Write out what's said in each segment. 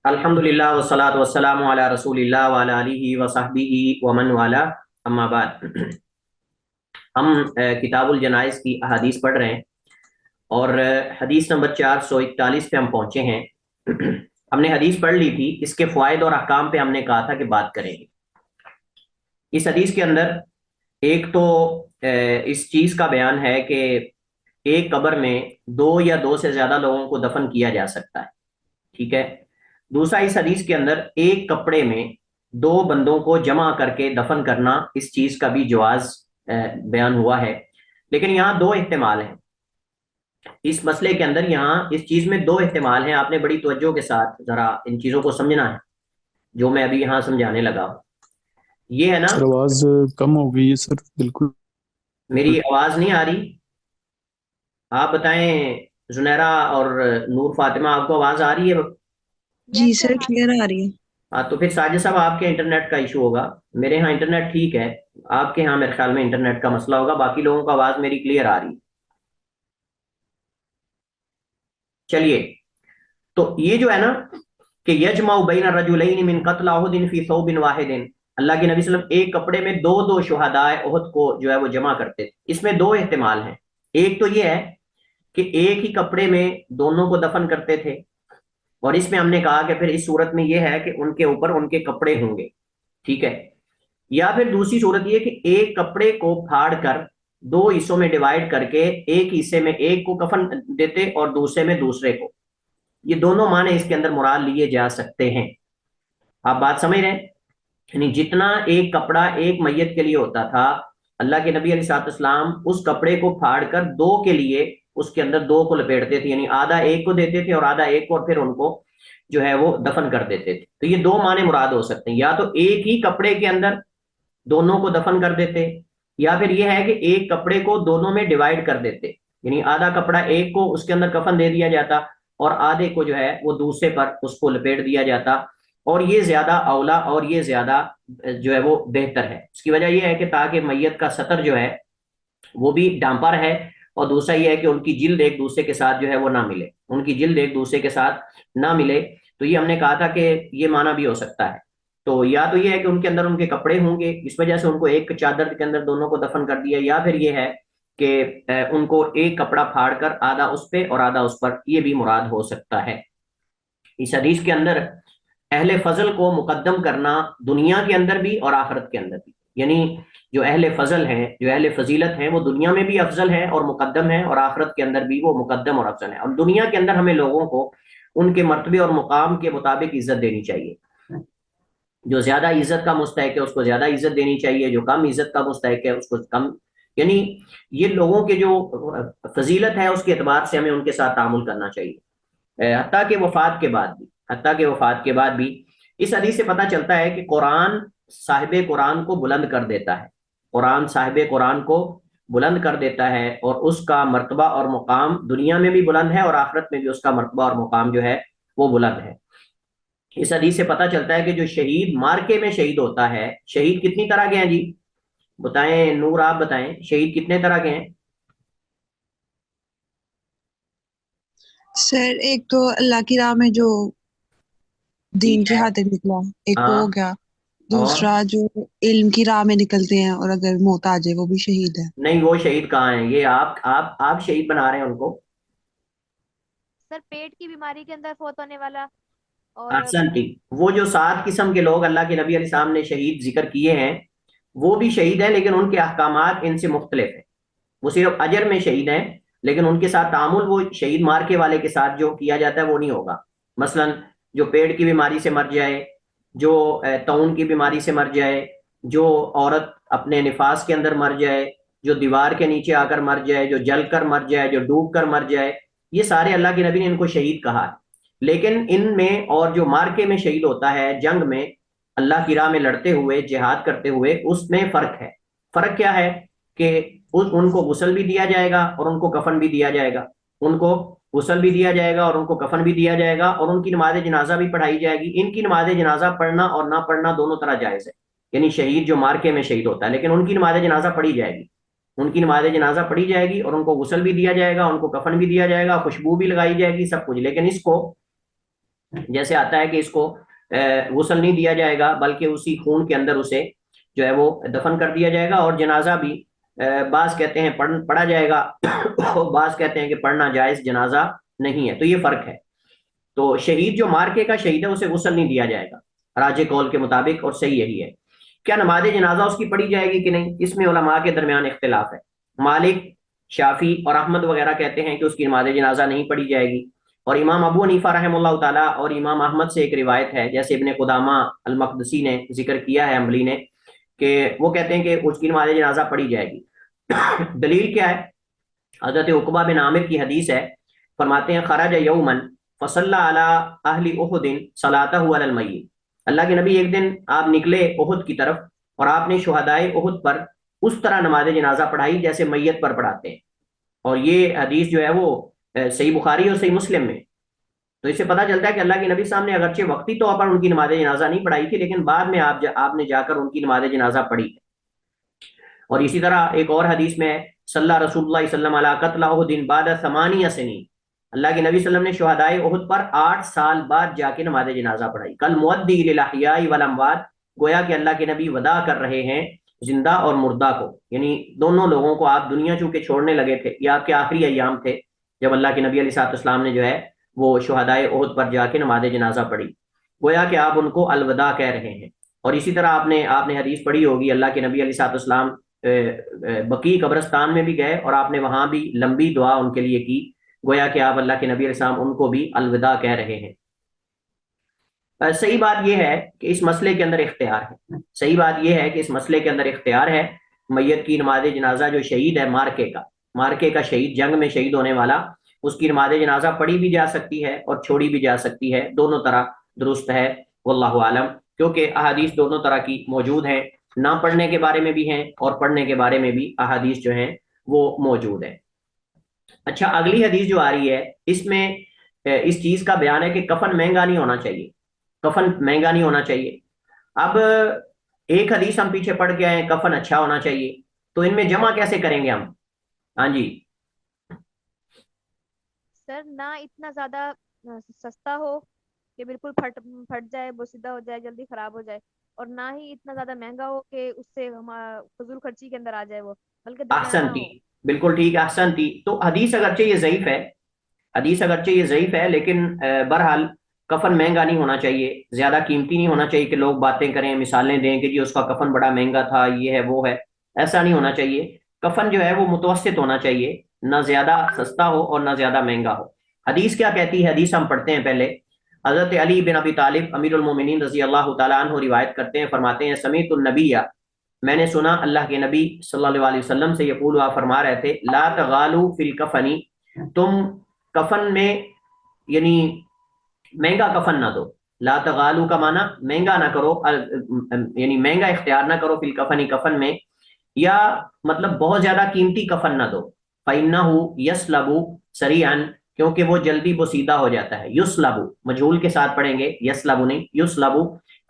الحمدللہ والصلاۃ والسلام علی رسول اللہ وعلی آلہ وصحبہ ومن والا، اما بعد۔ ہم کتاب الجنائز کی احادیث پڑھ رہے ہیں اور حدیث نمبر 441 پہ ہم پہنچے ہیں۔ ہم نے حدیث پڑھ لی تھی، اس کے فوائد اور احکام پہ ہم نے کہا تھا کہ بات کریں گے۔ اس حدیث کے اندر ایک تو اس چیز کا بیان ہے کہ ایک قبر میں دو یا دو سے زیادہ لوگوں کو دفن کیا جا سکتا ہے، ٹھیک ہے۔ دوسرا، اس حدیث کے اندر ایک کپڑے میں دو بندوں کو جمع کر کے دفن کرنا، اس چیز کا بھی جواز بیان ہوا ہے۔ لیکن یہاں دو احتمال ہیں اس مسئلے کے اندر، یہاں اس چیز میں دو احتمال ہیں۔ آپ نے بڑی توجہ کے ساتھ ذرا ان چیزوں کو سمجھنا ہے جو میں ابھی یہاں سمجھانے لگا ہوں۔ یہ ہے نا، سر آواز کم ہو گئی ہے سر، بالکل۔ میری آواز نہیں آ رہی؟ آپ بتائیں زنیرہ اور نور فاطمہ، آپ کو آواز آ رہی ہے؟ جی سر، کلیئر آ رہی ہے۔ ہاں، تو پھر ساجد صاحب آپ کے انٹرنیٹ کا ایشو ہوگا، میرے ہاں انٹرنیٹ ٹھیک ہے، آپ کے ہاں میرے خیال میں انٹرنیٹ کا مسئلہ ہوگا، باقی لوگوں کو آواز میری کلیئر آ رہی ہے۔ چلیے، تو یہ جو ہے نا کہ یجمع بین الرجلین من قتل احد فی ثوب واحد، اللہ کے نبی صلی اللہ علیہ وسلم ایک کپڑے میں دو دو شہداء احد کو جو ہے وہ جمع کرتے تھے۔ اس میں دو احتمال ہیں۔ ایک تو یہ ہے کہ ایک ہی کپڑے میں دونوں کو دفن کرتے تھے، اور اس میں ہم نے کہا کہ پھر اس صورت میں یہ ہے کہ ان کے اوپر ان کے کپڑے ہوں گے، ٹھیک ہے۔ یا پھر دوسری صورت یہ کہ ایک کپڑے کو پھاڑ کر دو حصوں میں ڈیوائیڈ کر کے ایک حصے میں ایک کو کفن دیتے اور دوسرے میں دوسرے کو۔ یہ دونوں معنی اس کے اندر مراد لیے جا سکتے ہیں۔ آپ بات سمجھ رہے ہیں؟ یعنی جتنا ایک کپڑا ایک میت کے لیے ہوتا تھا، اللہ کے نبی علیہ الصلوۃ والسلام اس کپڑے کو پھاڑ کر دو کے لیے اس کے اندر دو کو لپیٹتے تھے، یعنی آدھا ایک کو دیتے تھے اور آدھا ایک کو، اور پھر ان کو جو ہے وہ دفن کر دیتے تھے۔ تو یہ دو معنی مراد ہو سکتے ہیں، یا تو ایک ہی کپڑے کے اندر دونوں کو دفن کر دیتے، یا پھر یہ ہے کہ ایک کپڑے کو دونوں میں ڈیوائیڈ کر دیتے، یعنی آدھا کپڑا ایک کو اس کے اندر کفن دے دیا جاتا اور آدھے کو جو ہے وہ دوسرے پر اس کو لپیٹ دیا جاتا، اور یہ زیادہ اولا اور یہ زیادہ جو ہے وہ بہتر ہے۔ اس کی وجہ یہ ہے کہ تاکہ میت کا سطر جو ہے وہ بھی ڈھانپا رہے، اور دوسرا یہ ہے کہ ان کی جلد ایک دوسرے کے ساتھ جو ہے وہ نہ ملے، ان کی جلد ایک دوسرے کے ساتھ نہ ملے۔ تو یہ ہم نے کہا تھا کہ یہ معنی بھی ہو سکتا ہے۔ تو یا تو یہ ہے کہ ان کے اندر ان کے کپڑے ہوں گے، اس وجہ سے ان کو ایک چادر کے اندر دونوں کو دفن کر دیا، یا پھر یہ ہے کہ ان کو ایک کپڑا پھاڑ کر آدھا اس پہ اور آدھا اس پر، یہ بھی مراد ہو سکتا ہے۔ اس حدیث کے اندر اہل فضل کو مقدم کرنا دنیا کے اندر بھی اور آخرت کے اندر بھی، یعنی جو اہل فضل ہیں، جو اہل فضیلت ہیں، وہ دنیا میں بھی افضل ہیں اور مقدم ہیں، اور آخرت کے اندر بھی وہ مقدم اور افضل ہیں۔ اور دنیا کے اندر ہمیں لوگوں کو ان کے مرتبے اور مقام کے مطابق عزت دینی چاہیے۔ جو زیادہ عزت کا مستحق ہے اس کو زیادہ عزت دینی چاہیے، جو کم عزت کا مستحق ہے اس کو کم، یعنی یہ لوگوں کے جو فضیلت ہے اس کے اعتبار سے ہمیں ان کے ساتھ تعامل کرنا چاہیے، حتیٰ کہ وفات کے بعد بھی، حتیٰ کہ وفات کے بعد بھی۔ اس حدیث سے پتہ چلتا ہے کہ قرآن صاحب قرآن کو بلند کر دیتا ہے، قرآن صاحب قرآن کو بلند کر دیتا ہے، اور اس کا مرتبہ اور مقام دنیا میں بھی بلند ہے اور آخرت میں بھی اس کا مرتبہ اور مقام جو ہے وہ بلند ہے۔ اس حدیث سے پتہ چلتا ہے کہ جو شہید مارکے میں شہید ہوتا ہے، شہید کتنی طرح کے ہیں جی؟ بتائیں نور، آپ بتائیں شہید کتنے طرح کے ہیں؟ سر ایک تو اللہ کی راہ میں جو دین ٹھیک کی ہے، خاطر نکلا، ایک وہ ہاں، ہو گیا۔ اور دوسرا جو علم کی راہ میں نکلتے ہیں اور اگر موت آ جائے وہ بھی شہید ہے۔ نہیں، وہ شہید کہاں ہیں؟ یہ آپ شہید بنا رہے ہیں ان کو۔ سر پیٹ کی بیماری کے اندر فوت ہونے والا، اور احسنتی، وہ جو 7 قسم کے لوگ اللہ کے نبی علیہ السلام نے شہید ذکر کیے ہیں، وہ بھی شہید ہیں، لیکن ان کے احکامات ان سے مختلف ہیں۔ وہ صرف اجر میں شہید ہیں، لیکن ان کے ساتھ تعامل وہ شہید مارکے والے کے ساتھ جو کیا جاتا ہے وہ نہیں ہوگا۔ مثلا جو پیٹ کی بیماری سے مر جائے، جو طاعون کی بیماری سے مر جائے، جو عورت اپنے نفاس کے اندر مر جائے، جو دیوار کے نیچے آ کر مر جائے، جو جل کر مر جائے، جو ڈوب کر مر جائے، یہ سارے اللہ کے نبی نے ان کو شہید کہا ہے۔ لیکن ان میں اور جو مارکے میں شہید ہوتا ہے، جنگ میں اللہ کی راہ میں لڑتے ہوئے، جہاد کرتے ہوئے، اس میں فرق ہے۔ فرق کیا ہے کہ ان کو غسل بھی دیا جائے گا اور ان کو کفن بھی دیا جائے گا، ان کو غسل بھی دیا جائے گا اور ان کو کفن بھی دیا جائے گا، اور ان کی نماز جنازہ بھی پڑھائی جائے گی۔ ان کی نماز جنازہ پڑھنا اور نہ پڑھنا دونوں طرح جائز ہے، یعنی شہید جو مارکے میں شہید ہوتا ہے، لیکن ان کی نماز جنازہ پڑھی جائے گی، ان کی نماز جنازہ پڑھی جائے گی، اور ان کو غسل بھی دیا جائے گا، ان کو کفن بھی دیا جائے گا، خوشبو بھی لگائی جائے گی، سب کچھ۔ لیکن اس کو جیسے آتا ہے کہ اس کو غسل نہیں دیا جائے گا بلکہ اسی خون کے اندر اسے جو ہے وہ دفن کر دیا جائے گا، اور جنازہ بھی بعض کہتے ہیں پڑھا جائے گا اور بعض کہتے ہیں کہ پڑھنا جائز جنازہ نہیں ہے، تو یہ فرق ہے۔ تو شہید جو مارکے کا شہید ہے اسے غسل نہیں دیا جائے گا راجح قول کے مطابق، اور صحیح یہی ہے۔ کیا نماز جنازہ اس کی پڑھی جائے گی کہ نہیں، اس میں علماء کے درمیان اختلاف ہے۔ مالک، شافی اور احمد وغیرہ کہتے ہیں کہ اس کی نماز جنازہ نہیں پڑھی جائے گی، اور امام ابو حنیفہ رحمہ اللہ تعالیٰ اور امام احمد سے ایک روایت ہے، جیسے ابن قدامہ المقدسی نے ذکر کیا ہے حنبلی نے، کہ وہ کہتے ہیں کہ اس کی نماز جنازہ پڑھی جائے گی۔ دلیل کیا ہے؟ حضرت عقبہ بن عامر کی حدیث ہے، فرماتے ہیں خرج یومن فصلی علی اہل احد صلاتہ علی المیت، اللہ کے نبی ایک دن آپ نکلے احد کی طرف اور آپ نے شہدائے احد پر اس طرح نماز جنازہ پڑھائی جیسے میت پر پڑھاتے ہیں، اور یہ حدیث جو ہے وہ صحیح بخاری اور صحیح مسلم میں، تو اس سے پتہ چلتا ہے کہ اللہ کے نبی صاحب نے اگرچہ وقتی طور پر ان کی نماز جنازہ نہیں پڑھائی تھی، لیکن بعد میں آپ نے جا کر ان کی نماز جنازہ پڑھی۔ اور اسی طرح ایک اور حدیث میں صلی رسول اللہ صلی اللہ علیہ وسلم علی قتل احد بعد 8 سنین، اللہ کے نبی صلی اللہ علیہ وسلم نے شہدائے احد پر 8 سال بعد جا کے نماز جنازہ پڑھائی۔ کل مودی للاحیاء والاموات، گویا کہ اللہ کے نبی وداع کر رہے ہیں زندہ اور مردہ کو، یعنی دونوں لوگوں کو آپ دنیا چونکہ چھوڑنے لگے تھے، یہ آپ کے آخری ایام تھے جب اللہ کے نبی علیہ الصلوۃ والسلام نے جو ہے وہ شہدائے احد پر جا کے نماز جنازہ پڑھی، گویا کہ آپ ان کو الوداع کہہ رہے ہیں۔ اور اسی طرح آپ نے حدیث پڑھی ہوگی، اللہ کے نبی علیہ الصلوۃ والسلام بقیع قبرستان میں بھی گئے اور آپ نے وہاں بھی لمبی دعا ان کے لیے کی، گویا کہ آپ اللہ کے نبی علیہ السلام ان کو بھی الوداع کہہ رہے ہیں۔ صحیح بات یہ ہے کہ اس مسئلے کے اندر اختیار ہے، صحیح بات یہ ہے کہ اس مسئلے کے اندر اختیار ہے، میت کی نماز جنازہ جو شہید ہے مارکے کا شہید، جنگ میں شہید ہونے والا، اس کی نماز جنازہ پڑھی بھی جا سکتی ہے اور چھوڑی بھی جا سکتی ہے، دونوں طرح درست ہے، واللہ عالم، کیونکہ احادیث دونوں طرح کی موجود ہیں، نہ پڑھنے کے بارے میں بھی ہیں اور پڑھنے کے بارے میں بھی احادیث جو ہیں وہ موجود ہیں۔ اچھا، اگلی حدیث جو آ رہی ہے اس میں اس چیز کا بیان ہے کہ کفن مہنگا نہیں ہونا چاہیے، کفن مہنگا نہیں ہونا چاہیے۔ اب ایک حدیث ہم پیچھے پڑھ کے آئے ہیں کفن اچھا ہونا چاہیے، تو ان میں جمع کیسے کریں گے ہم؟ ہاں جی سر، نہ اتنا زیادہ سستا ہو کہ بالکل پھٹ جائے، بوسیدہ ہو جائے، جلدی خراب ہو جائے، اور نہ ہی اتنا زیادہ مہنگا ہو کہ اس سے ہمارا فضول خرچی کے اندر آ جائے، وہ بلکہ درمیانہ احسن تھی، ہو۔ بالکل ٹھیک، احسن تھی۔ تو حدیث اگرچہ یہ ضعیف ہے لیکن بہرحال کفن مہنگا نہیں ہونا چاہیے، زیادہ قیمتی نہیں ہونا چاہیے کہ لوگ باتیں کریں، مثالیں دیں کہ جی اس کا کفن بڑا مہنگا تھا، یہ ہے وہ ہے، ایسا نہیں ہونا چاہیے۔ کفن جو ہے وہ متوسط ہونا چاہیے، نہ زیادہ سستا ہو اور نہ زیادہ مہنگا ہو۔ حدیث کیا کہتی ہے؟ حدیث ہم پڑھتے ہیں پہلے۔ حضرت علی بن ابی طالب امیر المومنین رضی اللہ تعالیٰ عنہ روایت کرتے ہیں، فرماتے ہیں سمیعت النبی، میں نے سنا اللہ کے نبی صلی اللہ علیہ وسلم سے یقول، آپ فرما رہے تھے، لا تغالوا فی الکفن، تم کفن میں یعنی مہنگا کفن نہ دو، لا تغالو کا معنی مہنگا نہ کرو، یعنی مہنگا اختیار نہ کرو فی الکفن، کفن میں، یا مطلب بہت زیادہ قیمتی کفن نہ دو، فإنہ یسلب سریعا، کیونکہ وہ جلدی بوسیدہ ہو جاتا ہے، یسلب مجہول کے ساتھ پڑھیں گے، یسلب نہیں، یسلب،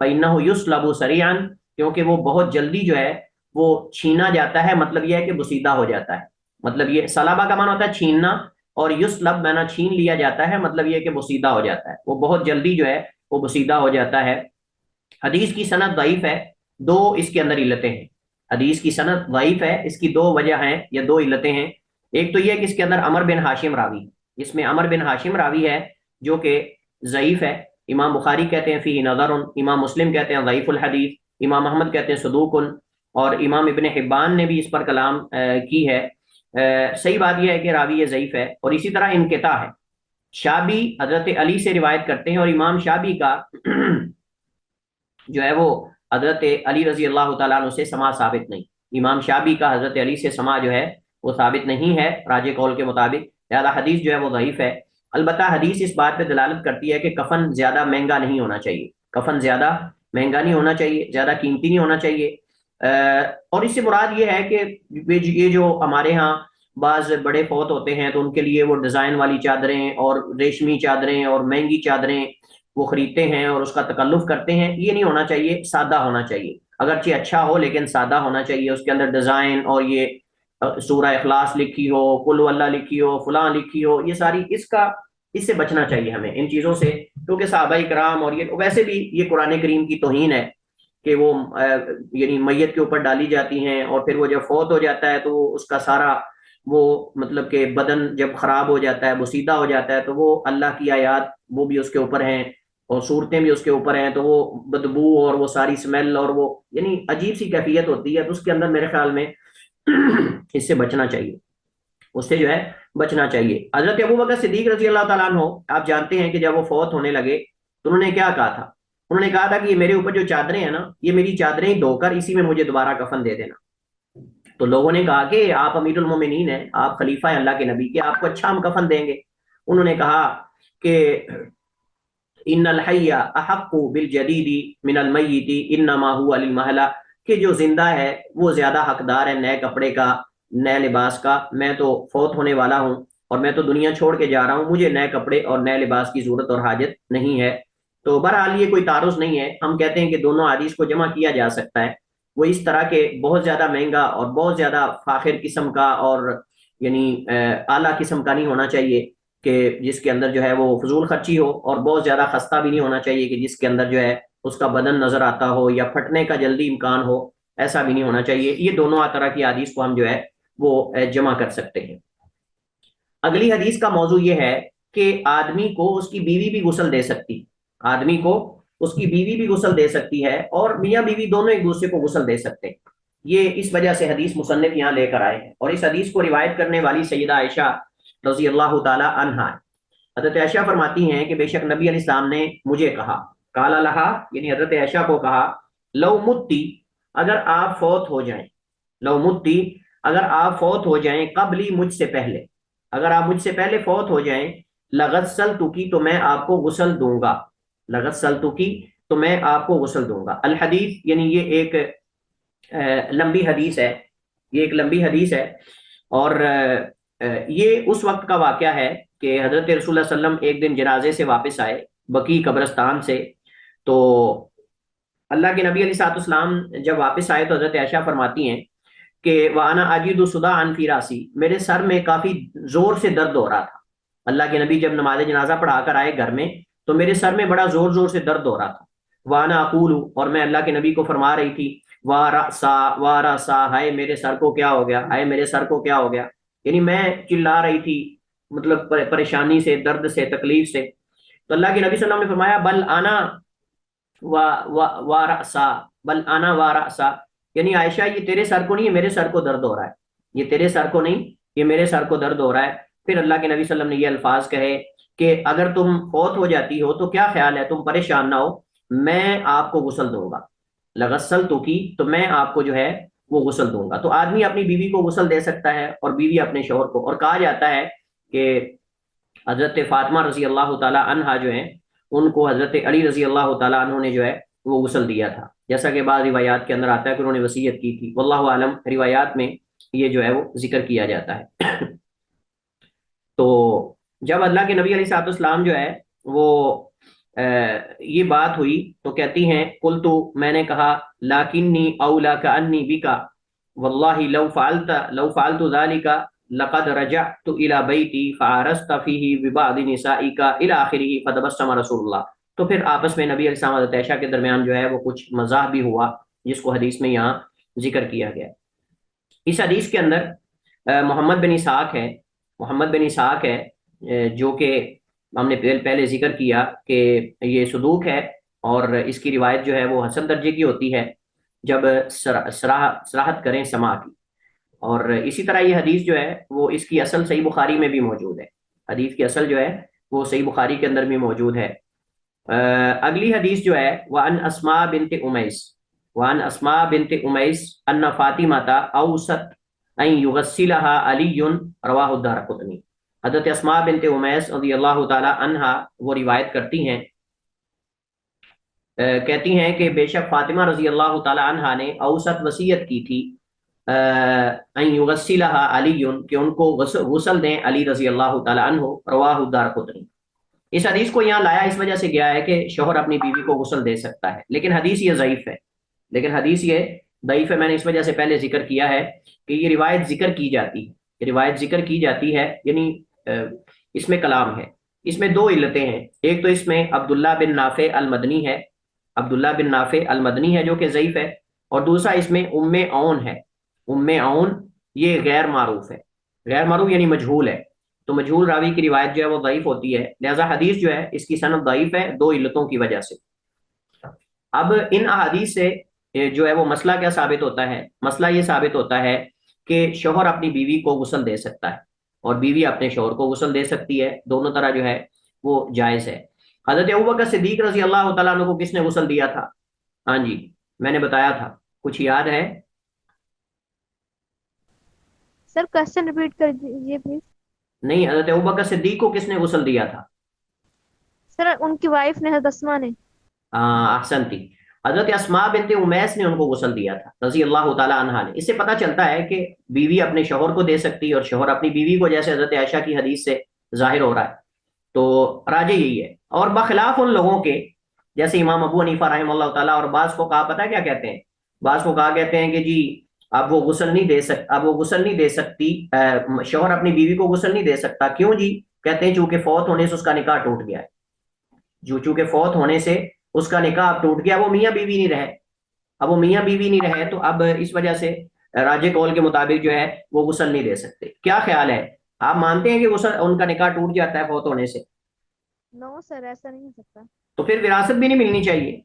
فإنہ یسلب سریعا، کیونکہ وہ بہت جلدی جو ہے وہ چھینا جاتا ہے، مطلب یہ ہے کہ بوسیدہ ہو جاتا ہے، مطلب یہ سلابہ کا معنی ہوتا ہے چھیننا، اور یسلب معنی چھین لیا جاتا ہے، مطلب یہ کہ بوسیدہ ہو جاتا ہے، وہ بہت جلدی جو ہے وہ بوسیدہ ہو جاتا ہے۔ حدیث کی سند ضعیف ہے، دو اس کے اندر علتیں ہیں، حدیث کی سند ضعیف ہے، اس کی 2 وجہ ہیں یا 2 علتیں ہیں۔ ایک تو یہ کہ اس کے اندر عمر بن ہاشم راوی، اس میں عمر بن ہاشم راوی ہے جو کہ ضعیف ہے، امام بخاری کہتے ہیں فیہ نظر، امام مسلم کہتے ہیں ضعیف الحدیث، امام احمد کہتے ہیں صدوق، اور امام ابن حبان نے بھی اس پر کلام کی ہے۔ صحیح بات یہ ہے کہ راوی یہ ضعیف ہے، اور اسی طرح انقطاع ہے۔ شابی حضرت علی سے روایت کرتے ہیں، اور امام شابی کا جو ہے وہ حضرت علی رضی اللہ تعالیٰ عنہ سے سما ثابت نہیں، امام شابی کا حضرت علی سے سما جو ہے وہ ثابت نہیں ہے راجح قول کے مطابق، لہذا حدیث جو ہے وہ ضعیف ہے۔ البتہ حدیث اس بات پہ دلالت کرتی ہے کہ کفن زیادہ مہنگا نہیں ہونا چاہیے، کفن زیادہ مہنگا نہیں ہونا چاہیے، زیادہ قیمتی نہیں ہونا چاہیے، اور اس سے مراد یہ ہے کہ یہ جو ہمارے ہاں بعض بڑے فوت ہوتے ہیں تو ان کے لیے وہ ڈیزائن والی چادریں اور ریشمی چادریں اور مہنگی چادریں وہ خریدتے ہیں اور اس کا تکلف کرتے ہیں، یہ نہیں ہونا چاہیے، سادہ ہونا چاہیے، اگرچہ اچھا ہو لیکن سادہ ہونا چاہیے، اس کے اندر ڈیزائن اور یہ سورہ اخلاص لکھی ہو، قل ہو اللہ لکھی ہو، فلاں لکھی ہو، یہ ساری اس کا اس سے بچنا چاہیے ہمیں ان چیزوں سے، کیونکہ صحابہ کرام اور یہ ویسے بھی یہ قرآن کریم کی توہین ہے کہ وہ یعنی میت کے اوپر ڈالی جاتی ہیں، اور پھر وہ جب فوت ہو جاتا ہے تو اس کا سارا وہ مطلب کہ بدن جب خراب ہو جاتا ہے، بوسیدہ ہو جاتا ہے، تو وہ اللہ کی آیات وہ بھی اس کے اوپر ہیں اور صورتیں بھی اس کے اوپر ہیں، تو وہ بدبو اور وہ ساری اسمیل اور وہ یعنی عجیب سی کیفیت ہوتی ہے، تو اس کے اندر میرے خیال میں اس سے بچنا چاہیے، اس سے جو ہے بچنا چاہیے۔ حضرت ابو بکر صدیق رضی اللہ تعالیٰ عنہ، آپ جانتے ہیں کہ جب وہ فوت ہونے لگے تو انہوں نے کیا کہا تھا؟ انہوں نے کہا تھا کہ یہ میرے اوپر جو چادریں ہیں نا، یہ میری چادریں ہی دھو کر اسی میں مجھے دوبارہ کفن دے دینا۔ تو لوگوں نے کہا کہ آپ امیر المومنین ہیں، آپ خلیفہ ہیں اللہ کے نبی کے، آپ کو اچھا ہم کفن دیں گے۔ انہوں نے کہا کہ ان الحی احق بالجدید من المیت انما هو للمحلہ، کہ جو زندہ ہے وہ زیادہ حقدار ہے نئے کپڑے کا، نئے لباس کا، میں تو فوت ہونے والا ہوں اور میں تو دنیا چھوڑ کے جا رہا ہوں، مجھے نئے کپڑے اور نئے لباس کی ضرورت اور حاجت نہیں ہے۔ تو بہرحال یہ کوئی تعارض نہیں ہے، ہم کہتے ہیں کہ دونوں حدیث کو جمع کیا جا سکتا ہے۔ وہ اس طرح کے بہت زیادہ مہنگا اور بہت زیادہ فاخر قسم کا اور یعنی اعلیٰ قسم کا نہیں ہونا چاہیے کہ جس کے اندر جو ہے وہ فضول خرچی ہو، اور بہت زیادہ خستہ بھی نہیں ہونا چاہیے کہ جس کے اندر جو ہے اس کا بدن نظر آتا ہو یا پھٹنے کا جلدی امکان ہو، ایسا بھی نہیں ہونا چاہیے۔ یہ دونوں طرح کی حدیث کو ہم جو ہے وہ جمع کر سکتے ہیں۔ اگلی حدیث کا موضوع یہ ہے کہ آدمی کو اس کی بیوی بھی غسل دے سکتی، آدمی کو اس کی بیوی بھی غسل دے سکتی ہے، اور میاں بیوی دونوں ایک دوسرے کو غسل دے سکتے ہیں۔ یہ اس وجہ سے حدیث مصنف یہاں لے کر آئے ہیں، اور اس حدیث کو روایت کرنے والی سیدہ عائشہ رضی اللہ تعالی عنہا ہے۔ حضرت عائشہ فرماتی ہیں کہ بے شک نبی علیہ السلام نے مجھے کہا، قال لہا یعنی حضرت عائشہ کو کہا، لو متی اگر آپ فوت ہو جائیں، لو متی اگر آپ فوت ہو جائیں، قبلی مجھ سے پہلے، اگر آپ مجھ سے پہلے فوت ہو جائیں، لغسلتکی تو میں آپ کو غسل دوں گا، لغسلتکی تو میں آپ کو غسل دوں گا۔ الحدیث یعنی یہ ایک لمبی حدیث ہے، یہ ایک لمبی حدیث ہے، اور یہ اس وقت کا واقعہ ہے کہ حضرت رسول اللہ صلی اللہ علیہ وسلم ایک دن جنازے سے واپس آئے بقیع قبرستان سے، تو اللہ کے نبی علیہ الصلوۃ والسلام جب واپس آئے تو حضرت عائشہ فرماتی ہیں کہ وَأَنَا أَجِدُ صُدَاعًا فِي رَأْسِي، میرے سر میں کافی زور سے درد ہو رہا تھا۔ اللہ کے نبی جب نماز جنازہ پڑھا کر آئے گھر میں تو میرے سر میں بڑا زور زور سے درد ہو رہا تھا۔ وَأَنَا أَقُولُ، اور میں اللہ کے نبی کو فرما رہی تھی، وَرَأْسَا، ہائے میرے سر کو کیا ہو گیا، ہائے میرے سر کو کیا ہو گیا، یعنی میں چلا رہی تھی مطلب پریشانی سے، درد سے، تکلیف سے۔ تو اللہ کے نبی صلی اللہ علیہ وسلم نے فرمایا بل انا وارأسا، بل انا وارأسا، یعنی عائشہ یہ تیرے سر کو نہیں، یہ میرے سر کو درد ہو رہا ہے، یہ تیرے سر کو نہیں، یہ میرے سر کو درد ہو رہا ہے۔ پھر اللہ کے نبی صلی اللہ علیہ وسلم نے یہ الفاظ کہے کہ اگر تم فوت ہو جاتی ہو تو کیا خیال ہے، تم پریشان نہ ہو، میں آپ کو غسل دوں گا، لغسلتکی تو میں آپ کو جو ہے وہ غسل دوں گا۔ تو آدمی اپنی بیوی کو غسل دے سکتا ہے اور بیوی اپنے شوہر کو، اور کہا جاتا ہے کہ حضرت فاطمہ رضی اللہ تعالی عنہا جو ہیں ان کو حضرت علی رضی اللہ تعالی عنہ نے جو ہے وہ غسل دیا تھا، جیسا کہ بعض روایات کے اندر آتا ہے کہ انہوں نے وصیت کی تھی، واللہ عالم روایات میں یہ جو ہے وہ ذکر کیا جاتا ہے۔ تو جب اللہ کے نبی علیہ الصلوۃ والسلام جو ہے وہ یہ بات ہوئی تو کہتی ہیں قلت، میں نے کہا، لاکنی اولا کانی بکا واللہ لو فعلت ذلك لقد رجعت الى بیتی فعرست فیہ ببعض نسائک الى آخرہ فتبسم رسول اللہ۔ تو پھر آپس میں نبی علیہ السلام حضرت عائشہ کے درمیان جو ہے وہ کچھ مزاح بھی ہوا، جس کو حدیث میں یہاں ذکر کیا گیا۔ اس حدیث کے اندر محمد بن اسحاق ہے، محمد بن اسحاق ہے جو کہ ہم نے پہلے ذکر کیا کہ یہ صدوق ہے، اور اس کی روایت جو ہے وہ حسن درجے کی ہوتی ہے جب صراحت کریں سماع کی۔ اور اسی طرح یہ حدیث جو ہے وہ اس کی اصل صحیح بخاری میں بھی موجود ہے، حدیث کی اصل جو ہے وہ صحیح بخاری کے اندر بھی موجود ہے۔ اگلی حدیث جو ہے وَعَنْ أَسْمَاء بِنْتِ أُمَيْسٍ، وَعَنْ أَسْمَاء بِنْتِ أُمَيْسٍ أَنَّ فَاطِمَةَ أَوْصَتْ أَنْ يُغَسِّلَهَا عَلِيٌّ رواہ الدارقطنی۔ حضرت اسماء بنت امیس رضی اللہ تعالی عنہا وہ روایت کرتی ہیں، کہتی ہیں کہ بے شک فاطمہ رضی اللہ تعالی عنہا نے اوسط وصیت کی تھی ان یغسلها علی، کہ ان کو غسل دیں علی رضی اللہ تعالی عنہ، رواہ الدارقطنی۔ اس حدیث کو یہاں لایا اس وجہ سے گیا ہے کہ شوہر اپنی بیوی کو غسل دے سکتا ہے، لیکن حدیث یہ ضعیف ہے، لیکن حدیث یہ ضعیف ہے۔ میں نے اس وجہ سے پہلے ذکر کیا ہے کہ یہ روایت ذکر کی جاتی ہے، روایت ذکر کی جاتی ہے، یعنی اس میں کلام ہے، اس میں دو علتیں ہیں. ایک تو اس میں عبداللہ بن نافع المدنی ہے، عبداللہ بن نافع المدنی ہے جو کہ ضعیف ہے، اور دوسرا اس میں ام عون ہے. ام عون یہ غیر معروف ہے، غیر معروف یعنی مجہول ہے، تو مجہول راوی کی روایت جو ہے وہ ضعیف ہوتی ہے، لہذا حدیث جو ہے اس کی سند ضعیف ہے دو علتوں کی وجہ سے. اب ان احادیث سے جو ہے وہ مسئلہ کیا ثابت ہوتا ہے؟ مسئلہ یہ ثابت ہوتا ہے کہ شوہر اپنی بیوی کو غسل دے سکتا ہے اور بیوی اپنے شوہر کو غسل دے سکتی ہے، دونوں طرح جو ہے وہ جائز ہے. حضرت ابوبکر صدیق رضی اللہ تعالیٰ عنہ کو کس نے غسل دیا تھا؟ ہاں جی میں نے بتایا تھا، کچھ یاد ہے؟ سر کوشچن ریپیٹ کر دیجیے پلیز. نہیں، حضرت ابوبکر صدیق کو کس نے غسل دیا تھا؟ سر ان کی وائف نے، حضرت اسماء نے. احسن تھی، حضرت اسماء بنت امیس نے ان کو غسل دیا تھا رضی اللہ تعالیٰ عنہا نے. اس سے پتہ چلتا ہے کہ بیوی اپنے شوہر کو دے سکتی ہے اور شوہر اپنی بیوی کو، جیسے حضرت عائشہ کی حدیث سے ظاہر ہو رہا ہے. تو راجح یہی ہے، اور بخلاف ان لوگوں کے جیسے امام ابو حنیفہ رحمہ اللہ تعالیٰ اور بعض کو کہا، پتہ کیا کہتے ہیں؟ بعض کو کہا کہتے ہیں کہ جی اب وہ غسل نہیں دے اب وہ غسل نہیں دے سکتی، شوہر اپنی بیوی کو غسل نہیں دے سکتا. کیوں جی؟ کہتے ہیں چونکہ فوت ہونے سے اس کا نکاح ٹوٹ گیا ہے، جو چونکہ فوت ہونے سے اس کا نکاح اب ٹوٹ گیا، وہ میاں بیوی نہیں رہے، اب وہ میاں بیوی نہیں رہے، تو اب اس وجہ سے راجح قول کے مطابق جو ہے وہ غسل نہیں دے سکتے. کیا خیال ہے، آپ مانتے ہیں کہ غسل ان کا نکاح ٹوٹ جاتا ہے فوت ہونے سے؟ نو سر، ایسا نہیں ہو سکتا. تو پھر وراثت بھی نہیں ملنی چاہیے،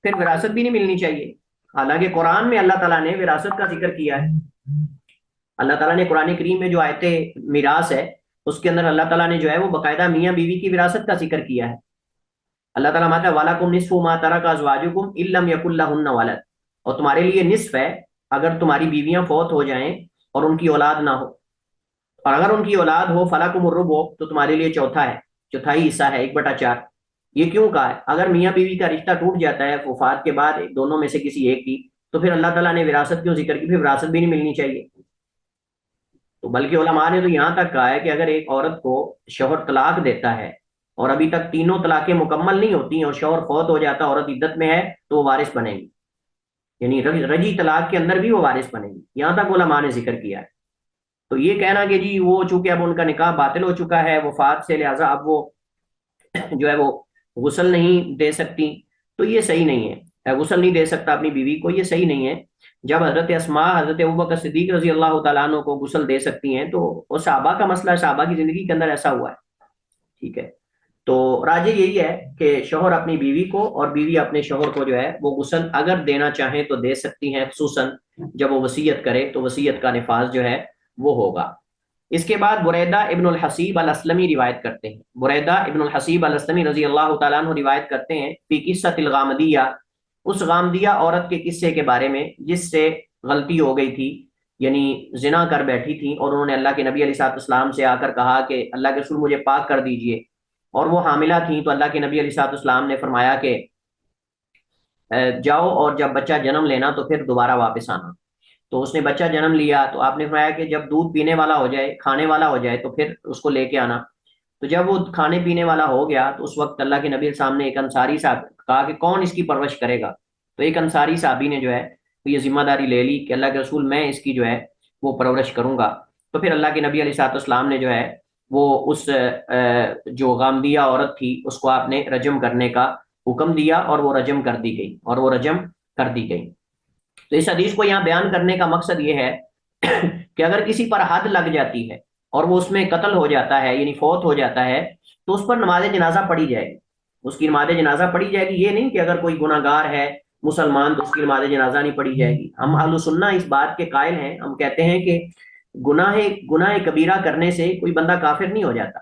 پھر وراثت بھی نہیں ملنی چاہیے. حالانکہ قرآن میں اللہ تعالیٰ نے وراثت کا ذکر کیا ہے. اللہ تعالیٰ نے قرآن کریم میں جو آیت میراث ہے اس کے اندر اللہ تعالیٰ نے جو ہے وہ باقاعدہ میاں بیوی کی وراثت کا ذکر کیا ہے. اللہ تعالیٰ ماتا وَلَكُمْ نِصْفُ مَا تَرَكَ أَزْوَاجُكُمْ إِن لَّمْ يَكُن لَّهُنَّ وَلَدٌ، اور تمہارے لیے نصف ہے اگر تمہاری بیویاں فوت ہو جائیں اور ان کی اولاد نہ ہو، اور اگر ان کی اولاد ہو فَلَكُمُ الرُّبُعُ، تو تمہارے لیے چوتھا ہے، چوتھائی حصہ ہے 1/4. یہ کیوں کہا ہے؟ اگر میاں بیوی کا رشتہ ٹوٹ جاتا ہے وفات کے بعد دونوں میں سے کسی ایک کی، تو پھر اللہ تعالیٰ نے وراثت کیوں ذکر کی؟ پھر وراثت بھی نہیں ملنی چاہیے. تو بلکہ علماء نے تو یہاں تک کہا ہے کہ اگر ایک عورت کو شوہر طلاق دیتا ہے اور ابھی تک تینوں طلاقیں مکمل نہیں ہوتی ہیں اور شوہر فوت ہو جاتا، عورت عدت میں ہے، تو وہ وارث بنے گی، یعنی رجی طلاق کے اندر بھی وہ وارث بنے گی. یہاں تک علماء نے ذکر کیا ہے. تو یہ کہنا کہ جی وہ چونکہ اب ان کا نکاح باطل ہو چکا ہے وفات سے، لہٰذا اب وہ جو ہے وہ غسل نہیں دے سکتی، تو یہ صحیح نہیں ہے. غسل نہیں دے سکتا اپنی بیوی کو، یہ صحیح نہیں ہے. جب حضرت اسماء حضرت ابوبکر صدیق رضی اللہ تعالیٰ عنہ کو غسل دے سکتی ہیں تو وہ صحابہ کا مسئلہ ہے، صحابہ کی زندگی کے اندر ایسا ہوا ہے. ٹھیک ہے، تو راجح یہی ہے کہ شوہر اپنی بیوی کو اور بیوی اپنے شوہر کو جو ہے وہ غسل اگر دینا چاہیں تو دے سکتی ہیں، خصوصاً جب وہ وصیت کرے تو وصیت کا نفاذ جو ہے وہ ہوگا. اس کے بعد بریدہ ابن الحصیب الاسلمی روایت کرتے ہیں، بریدہ ابن الحصیب الاسلمی رضی اللہ تعالیٰ عنہ روایت کرتے ہیں فی قصۃ الغامدیہ، اس غامدیہ عورت کے قصے کے بارے میں جس سے غلطی ہو گئی تھی، یعنی زنا کر بیٹھی تھی، اور انہوں نے اللہ کے نبی علیہ الصلوۃ والسلام سے آ کر کہا کہ اللہ کے رسول مجھے پاک کر دیجئے، اور وہ حاملہ تھیں. تو اللہ کے نبی علیہ الصلوۃ والسلام نے فرمایا کہ جاؤ اور جب بچہ جنم لینا تو پھر دوبارہ واپس آنا. تو اس نے بچہ جنم لیا، تو آپ نے فرمایا کہ جب دودھ پینے والا ہو جائے، کھانے والا ہو جائے، تو پھر اس کو لے کے آنا. تو جب وہ کھانے پینے والا ہو گیا تو اس وقت اللہ کے نبی صاحب نے ایک انصاری صاحب کہا کہ کون اس کی پرورش کرے گا؟ تو ایک انصاری صحابی نے جو ہے یہ ذمہ داری لے لی کہ اللہ کے رسول میں اس کی جو ہے وہ پرورش کروں گا. تو پھر اللہ کے نبی علیہ الصلوۃ والسلام نے جو ہے وہ اس جو غامدیہ عورت تھی اس کو آپ نے رجم کرنے کا حکم دیا، اور وہ رجم کر دی گئی، اور وہ رجم کر دی گئی. تو اس حدیث کو یہاں بیان کرنے کا مقصد یہ ہے کہ اگر کسی پر حد لگ جاتی ہے اور وہ اس میں قتل ہو جاتا ہے، یعنی فوت ہو جاتا ہے، تو اس پر نماز جنازہ پڑھی جائے گی، اس کی نماز جنازہ پڑھی جائے گی. یہ نہیں کہ اگر کوئی گناہ گار ہے مسلمان تو اس کی نماز جنازہ نہیں پڑھی جائے گی. ہم اہل سنہ اس بات کے قائل ہیں، ہم کہتے ہیں کہ گناہ کبیرہ کرنے سے کوئی بندہ کافر نہیں ہو جاتا،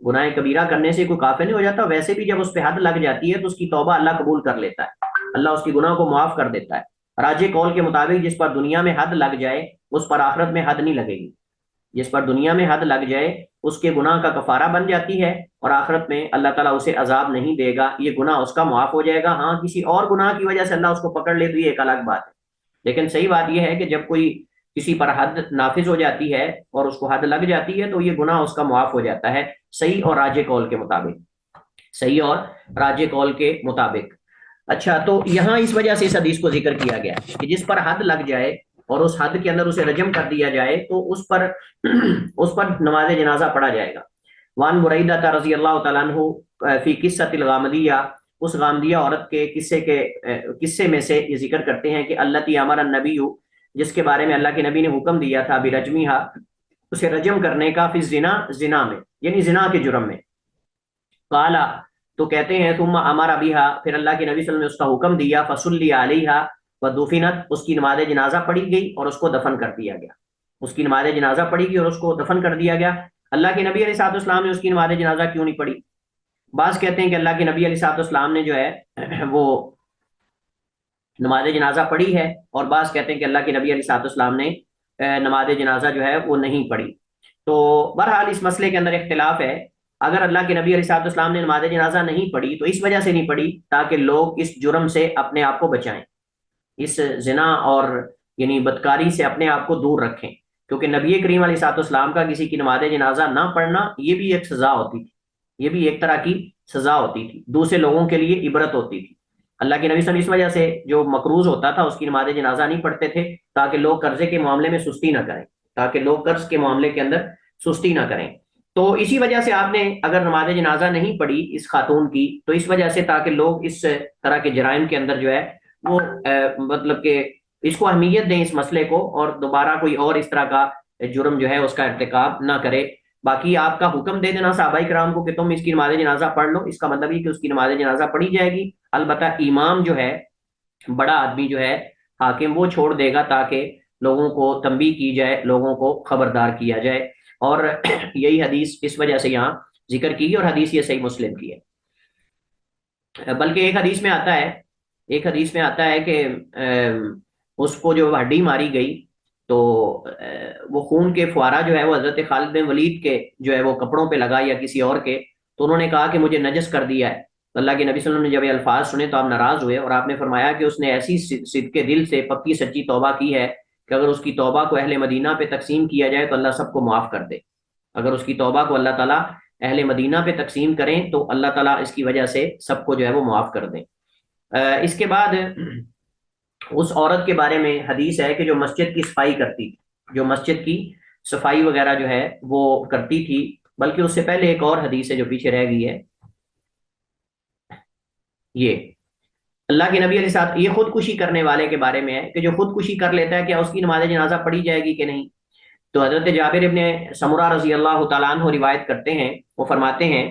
گناہ کبیرہ کرنے سے کوئی کافر نہیں ہو جاتا. ویسے بھی جب اس پہ حد لگ جاتی ہے تو اس کی توبہ اللہ قبول کر لیتا ہے، اللہ اس کی گناہ کو معاف کر دیتا ہے. راجح قول کے مطابق جس پر دنیا میں حد لگ جائے اس پر آخرت میں حد نہیں لگے گی. جس پر دنیا میں حد لگ جائے اس کے گناہ کا کفارہ بن جاتی ہے، اور آخرت میں اللہ تعالیٰ اسے عذاب نہیں دے گا، یہ گناہ اس کا معاف ہو جائے گا. ہاں کسی اور گناہ کی وجہ سے اللہ اس کو پکڑ لے تو یہ ایک الگ بات ہے، لیکن صحیح بات یہ ہے کہ جب کوئی کسی پر حد نافذ ہو جاتی ہے اور اس کو حد لگ جاتی ہے تو یہ گناہ اس کا معاف ہو جاتا ہے، صحیح اور راجح قول کے مطابق، صحیح اور راجح قول کے مطابق. اچھا، تو یہاں اس وجہ سے اس حدیث کو ذکر کیا گیا کہ جس پر حد لگ جائے اور اس حد کے اندر اسے رجم کر دیا جائے تو اس پر نماز جنازہ پڑھا جائے گا. وان بریدہ رضی اللہ تعالیٰ عنہ فی قصۃ الغامدیہ، اس غامدیہ عورت کے قصے میں سے یہ ذکر کرتے ہیں کہ التی امر النبی، جس کے بارے میں اللہ کے نبی نے حکم دیا تھا برجمیہا، اسے رجم کرنے کا، فی الزنا، زنا میں، یعنی زنا کے جرم میں۔ قالا، تو کہتے ہیں ثم امر بہا، پھر اللہ کے نبی صلی اللہ علیہ وسلم نے اس کا حکم دیا، فصلی علیہا ودفنت، اس کی نماز جنازہ پڑھی گئی اور اس کو دفن کر دیا گیا، اس کی نماز جنازہ پڑھی گئی اور اس کو دفن کر دیا گیا۔ اللہ کے نبی علیہ الصلوۃ والسلام نے اس کی نماز جنازہ کیوں نہیں پڑھی؟ بعض کہتے ہیں کہ اللہ کے نبی علیہ الصلوۃ والسلام نے جو ہے وہ نماز جنازہ پڑھی ہے، اور بعض کہتے ہیں کہ اللہ کے نبی علیہ الصلوۃ والسلام نے نماز جنازہ جو ہے وہ نہیں پڑھی۔ تو بہرحال اس مسئلے کے اندر اختلاف ہے۔ اگر اللہ کے نبی علیہ الصلوۃ والسلام نے نماز جنازہ نہیں پڑھی تو اس وجہ سے نہیں پڑھی تاکہ لوگ اس جرم سے اپنے آپ کو بچائیں، اس زنا اور یعنی بدکاری سے اپنے آپ کو دور رکھیں، کیونکہ نبی کریم علیہ الصلوۃ والسلام کا کسی کی نماز جنازہ نہ پڑھنا یہ بھی ایک سزا ہوتی تھی، یہ بھی ایک طرح کی سزا ہوتی تھی، دوسرے لوگوں کے لیے عبرت ہوتی تھی۔ اللہ کے نبی صلی اللہ علیہ وسلم اس وجہ سے جو مقروض ہوتا تھا اس کی نماز جنازہ نہیں پڑھتے تھے تاکہ لوگ قرضے کے معاملے میں سستی نہ کریں، تاکہ لوگ قرض کے معاملے کے اندر سستی نہ کریں۔ تو اسی وجہ سے آپ نے اگر نماز جنازہ نہیں پڑھی اس خاتون کی تو اس وجہ سے تاکہ لوگ اس طرح کے جرائم کے اندر جو ہے وہ مطلب کہ اس کو اہمیت دیں اس مسئلے کو، اور دوبارہ کوئی اور اس طرح کا جرم جو ہے اس کا ارتکاب نہ کرے۔ باقی آپ کا حکم دے دینا صحابہ کرام کو کہ تم اس کی نماز جنازہ پڑھ لو، اس کا مطلب یہ کہ اس کی نماز جنازہ پڑھی جائے گی، البتہ امام جو ہے، بڑا آدمی جو ہے، حاکم، وہ چھوڑ دے گا تاکہ لوگوں کو تنبیہ کی جائے، لوگوں کو خبردار کیا جائے۔ اور یہی حدیث اس وجہ سے یہاں ذکر کی، اور حدیث یہ صحیح مسلم کی ہے۔ بلکہ ایک حدیث میں آتا ہے کہ اس کو جو ہڈی ماری گئی تو وہ خون کے فوارہ جو ہے وہ حضرت خالد بن ولید کے جو ہے وہ کپڑوں پہ لگا یا کسی اور کے، تو انہوں نے کہا کہ مجھے نجس کر دیا ہے۔ تو اللہ کے نبی صلی اللہ علیہ وسلم نے جب یہ الفاظ سنے تو آپ ناراض ہوئے، اور آپ نے فرمایا کہ اس نے ایسی صدق کے دل سے پکی سچی توبہ کی ہے کہ اگر اس کی توبہ کو اہل مدینہ پہ تقسیم کیا جائے تو اللہ سب کو معاف کر دے۔ اگر اس کی توبہ کو اللہ تعالیٰ اہل مدینہ پہ تقسیم کریں تو اللہ تعالیٰ اس کی وجہ سے سب کو جو ہے وہ معاف کر دیں۔ اس کے بعد اس عورت کے بارے میں حدیث ہے کہ جو مسجد کی صفائی کرتی تھی، جو مسجد کی صفائی وغیرہ جو ہے وہ کرتی تھی۔ بلکہ اس سے پہلے ایک اور حدیث ہے جو پیچھے رہ گئی ہے، یہ اللہ کے نبی علیہ الصلوۃ، یہ خودکشی کرنے والے کے بارے میں ہے کہ جو خودکشی کر لیتا ہے کیا اس کی نماز جنازہ پڑھی جائے گی کہ نہیں؟ تو حضرت جابر ابن سمرہ رضی اللہ تعالیٰ عنہ روایت کرتے ہیں، وہ فرماتے ہیں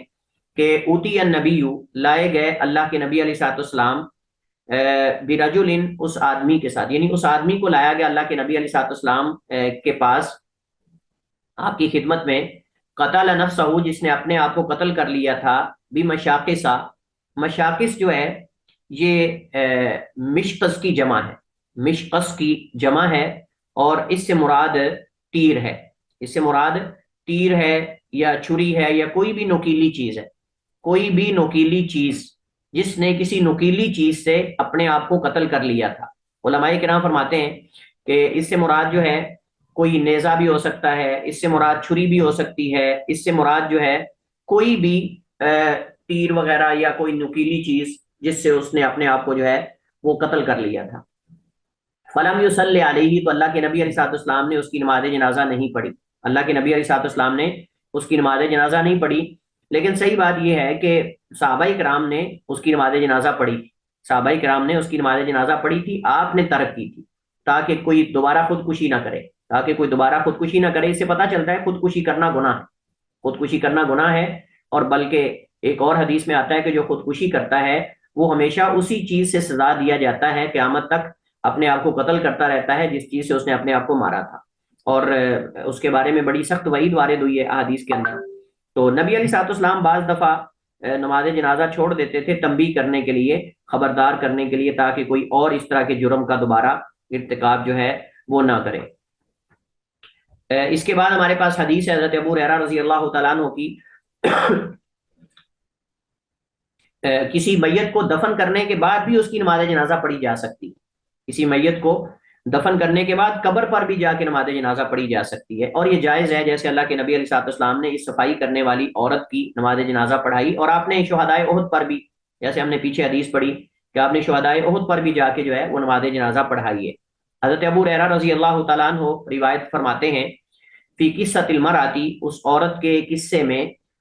کہ اوتی النبی، لائے گئے اللہ کے نبی علیہ الصلوۃ والسلام، برجل، اس آدمی کے ساتھ، یعنی اس آدمی کو لایا گیا اللہ کے نبی علیہ الصلوۃ والسلام کے پاس، آپ کی خدمت میں، قتل نفسہ، جس نے اپنے آپ کو قتل کر لیا تھا، بمشاقصہ، مشاقص جو ہے یہ مشقص کی جمع ہے، مشقص کی جمع ہے، اور اس سے مراد تیر ہے، اس سے مراد تیر ہے یا چھری ہے یا کوئی بھی نوکیلی چیز ہے، کوئی بھی نوکیلی چیز، جس نے کسی نوکیلی چیز سے اپنے آپ کو قتل کر لیا تھا۔ علماء کرام فرماتے ہیں کہ اس سے مراد جو ہے کوئی نیزہ بھی ہو سکتا ہے، اس سے مراد چھری بھی ہو سکتی ہے، اس سے مراد جو ہے کوئی بھی تیر وغیرہ یا کوئی نوکیلی چیز جس سے اس نے اپنے آپ کو جو ہے وہ قتل کر لیا تھا۔ فلم یصلی علیہ، تو اللہ کے نبی علیہ الصلوۃ والسلام نے اس کی نماز جنازہ نہیں پڑھی، اللہ کے نبی علیہ الصلوۃ والسلام نے اس کی نماز جنازہ نہیں پڑھی۔ لیکن صحیح بات یہ ہے کہ صحابہ کرام نے اس کی نماز جنازہ پڑھی تھی، صحابہ کرام نے اس کی نماز جنازہ پڑھی تھی، آپ نے ترک کی تھی تاکہ کوئی دوبارہ خودکشی نہ کرے، تاکہ کوئی دوبارہ خودکشی نہ کرے۔ اس سے پتہ چلتا ہے خودکشی کرنا گناہ ہے، خودکشی کرنا گناہ ہے، اور بلکہ ایک اور حدیث میں آتا ہے کہ جو خودکشی کرتا ہے وہ ہمیشہ اسی چیز سے سزا دیا جاتا ہے، قیامت تک اپنے آپ کو قتل کرتا رہتا ہے جس چیز سے اس نے اپنے آپ کو مارا تھا، اور اس کے بارے میں بڑی سخت وعید وارد ہوئی ہے احادیث کے اندر۔ تو نبی علیہ الصلوۃ والسلام بعض دفعہ نماز جنازہ چھوڑ دیتے تھے تنبیہ کرنے کے لیے، خبردار کرنے کے لیے، تاکہ کوئی اور اس طرح کے جرم کا دوبارہ ارتکاب جو ہے وہ نہ کرے۔ اس کے بعد ہمارے پاس حدیث ہے حضرت ابو ہریرہ رضی اللہ تعالیٰ عنہ کی، کسی میت کو دفن کرنے کے بعد بھی اس کی نماز جنازہ پڑھی جا سکتی ہے، کسی میت کو دفن کرنے کے بعد قبر پر بھی جا کے نماز جنازہ پڑھی جا سکتی ہے، اور یہ جائز ہے، جیسے اللہ کے نبی علیہ الصلوۃ والسلام نے اس صفائی کرنے والی عورت کی نماز جنازہ پڑھائی، اور آپ نے شہدائے احد پر بھی، جیسے ہم نے پیچھے حدیث پڑھی کہ آپ نے شہدائے احد پر بھی جا کے جو ہے وہ نماز جنازہ پڑھائی ہے۔ حضرت ابو ہریرہ رضی اللہ تعالیٰ عنہ روایت فرماتے ہیں، فی قصۃ المرأۃ، اس عورت کے قصے میں،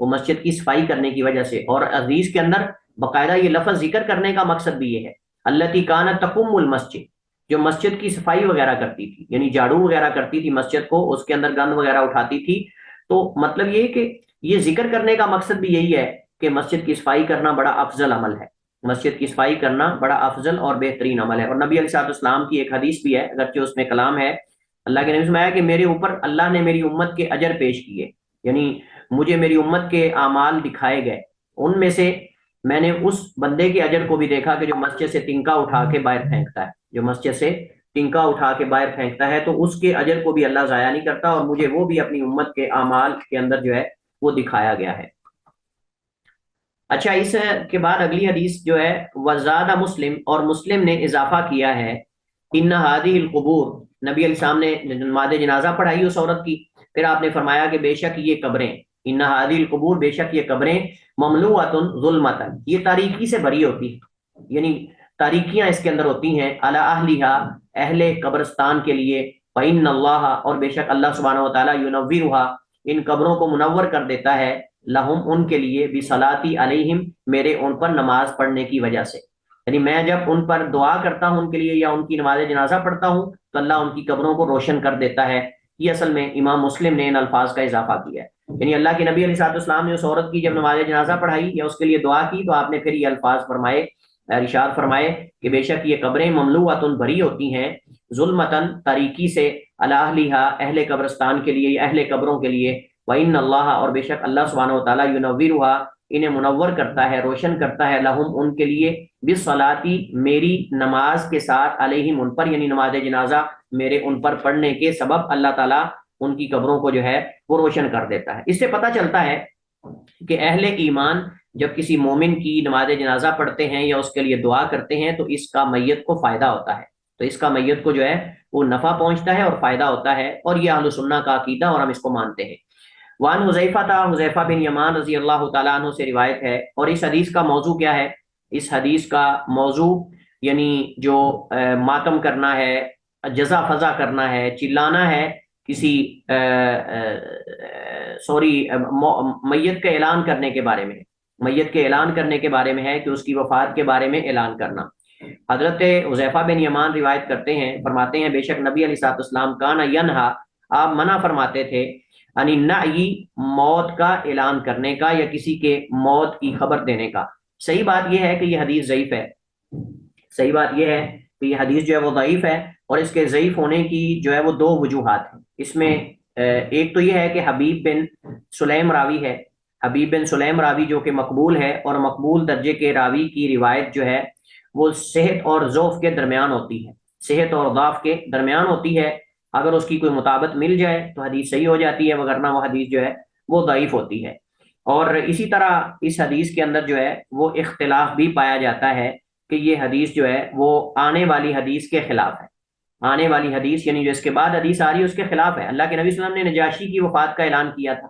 وہ مسجد کی صفائی کرنے کی وجہ سے. اور حدیث کے اندر باقاعدہ یہ لفظ ذکر کرنے کا مقصد بھی یہ ہے، التی کانت تقم المسجد، جو مسجد کی صفائی وغیرہ کرتی تھی، یعنی جھاڑو وغیرہ کرتی تھی مسجد کو، اس کے اندر گند وغیرہ اٹھاتی تھی. تو مطلب یہ کہ یہ ذکر کرنے کا مقصد بھی یہی ہے کہ مسجد کی صفائی کرنا بڑا افضل عمل ہے، مسجد کی صفائی کرنا بڑا افضل اور بہترین عمل ہے. اور نبی علیہ السلام کی ایک حدیث بھی ہے، اگرچہ اس میں کلام ہے، اللہ کے نبی سے آیا کہ میرے اوپر اللہ نے میری امت کے اجر پیش کیے، یعنی مجھے میری امت کے اعمال دکھائے گئے، ان میں سے میں نے اس بندے کے اجر کو بھی دیکھا کہ جو مسجد سے تنکا اٹھا کے باہر پھینکتا ہے، جو مسجد سے ٹنکا اٹھا کے باہر پھینکتا ہے، تو اس کے اجر کو بھی اللہ ضائع نہیں کرتا، اور مجھے وہ بھی اپنی امت کے اعمال کے اندر جو ہے وہ دکھایا گیا ہے. اچھا، اس کے بعد اگلی حدیث جو ہے وزادہ مسلم، اور مسلم نے اضافہ کیا ہے، ان ہذہ القبور، نبی علیہ السلام نے نماز جنازہ پڑھائی اس عورت کی، پھر آپ نے فرمایا کہ بے شک یہ قبریں، ان ہذہ القبور، بے شک یہ قبریں، مملوءۃ ظلمۃ، یہ تاریکی سے بھری ہوتی ہیں، یعنی تاریکیاں اس کے اندر ہوتی ہیں، علی اہلھا، اہل قبرستان کے لیے، فإن اللہ، اور بے شک اللہ سبحانہ وتعالی، ینورھا، ان قبروں کو منور کر دیتا ہے، لہم، ان کے لیے، بصلاتی علیہم، میرے ان پر نماز پڑھنے کی وجہ سے. یعنی میں جب ان پر دعا کرتا ہوں ان کے لیے، یا ان کی نماز جنازہ پڑھتا ہوں، تو اللہ ان کی قبروں کو روشن کر دیتا ہے. یہ اصل میں امام مسلم نے ان الفاظ کا اضافہ کیا ہے، یعنی اللہ کے نبی علیہ السلام نے اس عورت کی جب نماز جنازہ پڑھائی یا اس کے لیے دعا کی، تو آپ نے پھر یہ الفاظ فرمائے، ارشاد فرمائے کہ بے شک یہ قبریں مملوءۃ، بھری ہوتی ہیں، ظلمتاً، تاریکی سے، علی اہلھا، اہل قبرستان کے لیے یا اہل قبروں کے لیے، وإن اللہ، اور بے شک اللہ سبحانہ وتعالی، ینورھا، انہیں منور کرتا ہے، روشن کرتا ہے، لہم، ان کے لیے، بالصلاتی، میری نماز کے ساتھ، علیہم، ان پر، یعنی نماز جنازہ میرے ان پر پڑھنے کے سبب اللہ تعالیٰ ان کی قبروں کو جو ہے وہ روشن کر دیتا ہے. اس سے پتہ چلتا ہے کہ اہل ایمان جب کسی مومن کی نماز جنازہ پڑھتے ہیں یا اس کے لیے دعا کرتے ہیں، تو اس کا میت کو فائدہ ہوتا ہے، تو اس کا میت کو جو ہے وہ نفع پہنچتا ہے اور فائدہ ہوتا ہے، اور یہ اہل سنہ کا عقیدہ، اور ہم اس کو مانتے ہیں. وان حذیفہ بن یمان رضی اللہ تعالیٰ عنہ سے روایت ہے. اور اس حدیث کا موضوع کیا ہے؟ اس حدیث کا موضوع یعنی جو ماتم کرنا ہے، جزا فضا کرنا ہے، چلانا ہے کسی میت کے اعلان کرنے کے بارے میں، میت کے اعلان کرنے کے بارے میں ہے، کہ اس کی وفات کے بارے میں اعلان کرنا. حضرت حذیفہ بن یمان روایت کرتے ہیں، فرماتے ہیں بے شک نبی علیہ السلام کانا ینہا، آپ منع فرماتے تھے، ان النعی، موت کا اعلان کرنے کا یا کسی کے موت کی خبر دینے کا. صحیح بات یہ ہے کہ یہ حدیث ضعیف ہے، صحیح بات یہ ہے کہ یہ حدیث جو ہے وہ ضعیف ہے، اور اس کے ضعیف ہونے کی جو ہے وہ دو وجوہات ہیں. اس میں ایک تو یہ ہے کہ حبیب بن سلیم راوی ہے، حبیب بن سلیم راوی جو کہ مقبول ہے، اور مقبول درجے کے راوی کی روایت جو ہے وہ صحت اور ضعف کے درمیان ہوتی ہے، صحت اور ضعف کے درمیان ہوتی ہے. اگر اس کی کوئی مطابقت مل جائے تو حدیث صحیح ہو جاتی ہے، وگرنہ وہ حدیث جو ہے وہ ضعیف ہوتی ہے. اور اسی طرح اس حدیث کے اندر جو ہے وہ اختلاف بھی پایا جاتا ہے کہ یہ حدیث جو ہے وہ آنے والی حدیث کے خلاف ہے، آنے والی حدیث یعنی جو اس کے بعد حدیث آ رہی ہے اس کے خلاف ہے. اللہ کے نبی صلی اللہ علیہ وسلم نے نجاشی کی وفات کا اعلان کیا تھا،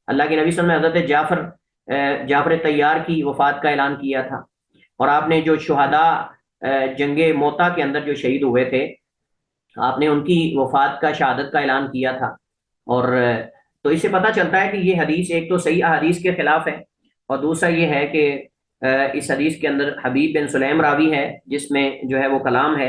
اللہ کے نبی صلی اللہ علیہ وسلم نے حضرت جعفر طیار کی وفات کا اعلان کیا تھا، اور آپ نے جو شہداء جنگ موتا کے اندر جو شہید ہوئے تھے، آپ نے ان کی وفات کا، شہادت کا اعلان کیا تھا. اور تو اس سے پتہ چلتا ہے کہ یہ حدیث ایک تو صحیح احادیث کے خلاف ہے، اور دوسرا یہ ہے کہ اس حدیث کے اندر حبیب بن سلیم راوی ہے جس میں جو ہے وہ کلام ہے.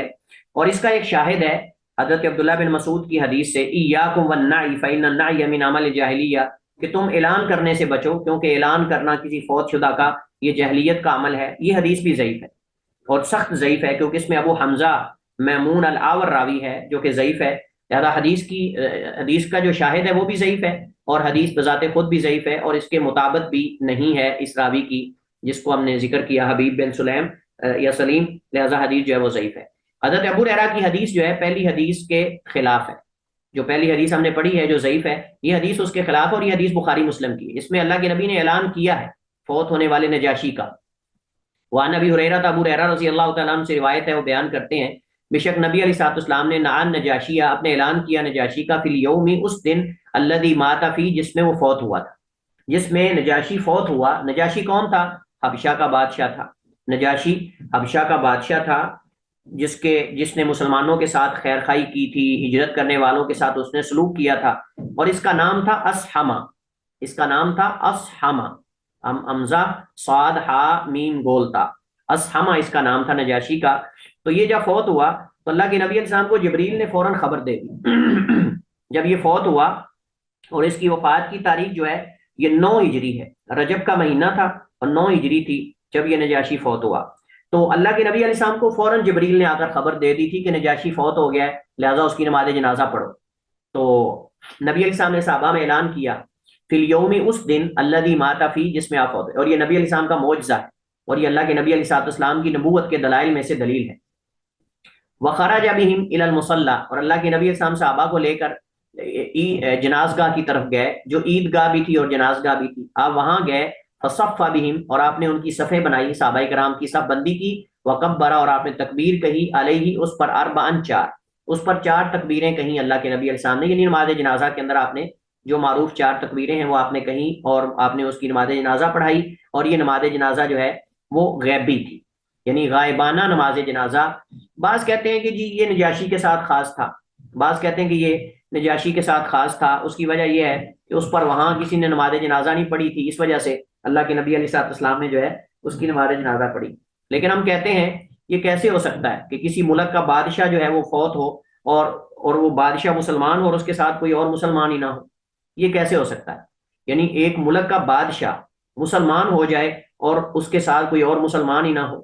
اور اس کا ایک شاہد ہے حضرت عبداللہ بن مسعود کی حدیث سے، ایاکم والنعی فإن النعی من عمل الجاہلیہ، کہ تم اعلان کرنے سے بچو کیونکہ اعلان کرنا کسی فوت شدہ کا یہ جاہلیت کا عمل ہے. یہ حدیث بھی ضعیف ہے اور سخت ضعیف ہے، کیونکہ اس میں ابو حمزہ میمون العور راوی ہے جو کہ ضعیف ہے. لہذا حدیث کا جو شاہد ہے وہ بھی ضعیف ہے، اور حدیث بذات خود بھی ضعیف ہے، اور اس کے مطابق بھی نہیں ہے اس راوی کی جس کو ہم نے ذکر کیا، حبیب بن سلیم یا سلیم. لہذا حدیث جو ہے وہ ضعیف ہے. حضرت ابو ہریرہ کی حدیث جو ہے پہلی حدیث کے خلاف ہے، جو پہلی حدیث ہم نے پڑھی ہے جو ضعیف ہے، یہ حدیث اس کے خلاف، اور یہ حدیث بخاری مسلم کی ہے. اس میں اللہ کے نبی نے اعلان کیا ہے فوت ہونے والے نجاشی کا. وعن ابی ہریرہ، ابو ہریرہ رضی اللہ تعالیٰ عنہ سے روایت ہے، وہ بیان کرتے ہیں بے شک نبی علیہ السلام نے نعان نجاشیہ، اپنے اعلان کیا نجاشی کا، فی الیوم، اس دن، الذی مات فی، جس میں وہ فوت ہوا تھا، جس میں نجاشی فوت ہوا. نجاشی کون تھا؟ حبشہ کا بادشاہ تھا. نجاشی حبشہ کا بادشاہ تھا جس نے مسلمانوں کے ساتھ خیر خائی کی تھی، ہجرت کرنے والوں کے ساتھ اس نے سلوک کیا تھا، اور اس کا نام تھا اسحمہ. اس کا نام تھا اسحما، امزہ صاد ہا میم گولتا، اسحما اس کا نام تھا نجاشی کا۔ تو یہ جب فوت ہوا تو اللہ کے نبی علیہ السلام کو جبریل نے فوراً خبر دے دی۔ جب یہ فوت ہوا اور اس کی وفات کی تاریخ جو ہے یہ 9 ہجری ہے، رجب کا مہینہ تھا اور 9 ہجری تھی جب یہ نجاشی فوت ہوا۔ تو اللہ کے نبی علیہ السلام کو فوراً جبریل نے آ کر خبر دے دی تھی کہ نجاشی فوت ہو گیا ہے، لہٰذا اس کی نماز جنازہ پڑھو۔ تو نبی علیہ السلام نے صحابہ میں اعلان کیا فی الیوم، اس دن الذی مات فی، جس میں آپ فوت ہوئے، اور یہ نبی علیہ السلام کا معجزہ ہے اور یہ اللہ کے نبی علیہ السلام کی نبوت کے دلائل میں سے دلیل ہے۔ وخرج بہم الی المصلی، اور اللہ کے نبی علیہ السلام صحابہ کو لے کر جنازگاہ کی طرف گئے، جو عیدگاہ بھی تھی اور جنازگاہ بھی تھی، آپ وہاں گئے۔ فصف بہم، اور آپ نے ان کی صفیں بنائی، صحابہ کرام کی صف بندی کی۔ وکبر، اور آپ نے تکبیر کہی، علیہ اس پر، اربعن 4، اس پر 4 تکبیریں کہیں اللہ کے نبی علیہ السلام نے، یعنی نماز جنازہ کے اندر آپ نے جو معروف 4 تکبیریں ہیں وہ آپ نے کہیں اور آپ نے اس کی نماز جنازہ پڑھائی۔ اور یہ نماز جنازہ جو ہے وہ غیبی تھی، یعنی غائبانہ نماز جنازہ۔ بعض کہتے ہیں کہ جی یہ نجاشی کے ساتھ خاص تھا، بعض کہتے ہیں کہ یہ نجاشی کے ساتھ خاص تھا، اس کی وجہ یہ ہے کہ اس پر وہاں کسی نے نماز جنازہ نہیں پڑھی تھی، اس وجہ سے اللہ کے نبی علیہ السلام نے جو ہے اس کی نماز جنازہ پڑھی۔ لیکن ہم کہتے ہیں یہ کیسے ہو سکتا ہے کہ کسی ملک کا بادشاہ جو ہے وہ فوت ہو اور وہ بادشاہ مسلمان ہو اور اس کے ساتھ کوئی اور مسلمان ہی نہ ہو؟ یہ کیسے ہو سکتا ہے؟ یعنی ایک ملک کا بادشاہ مسلمان ہو جائے اور اس کے ساتھ کوئی اور مسلمان ہی نہ ہو،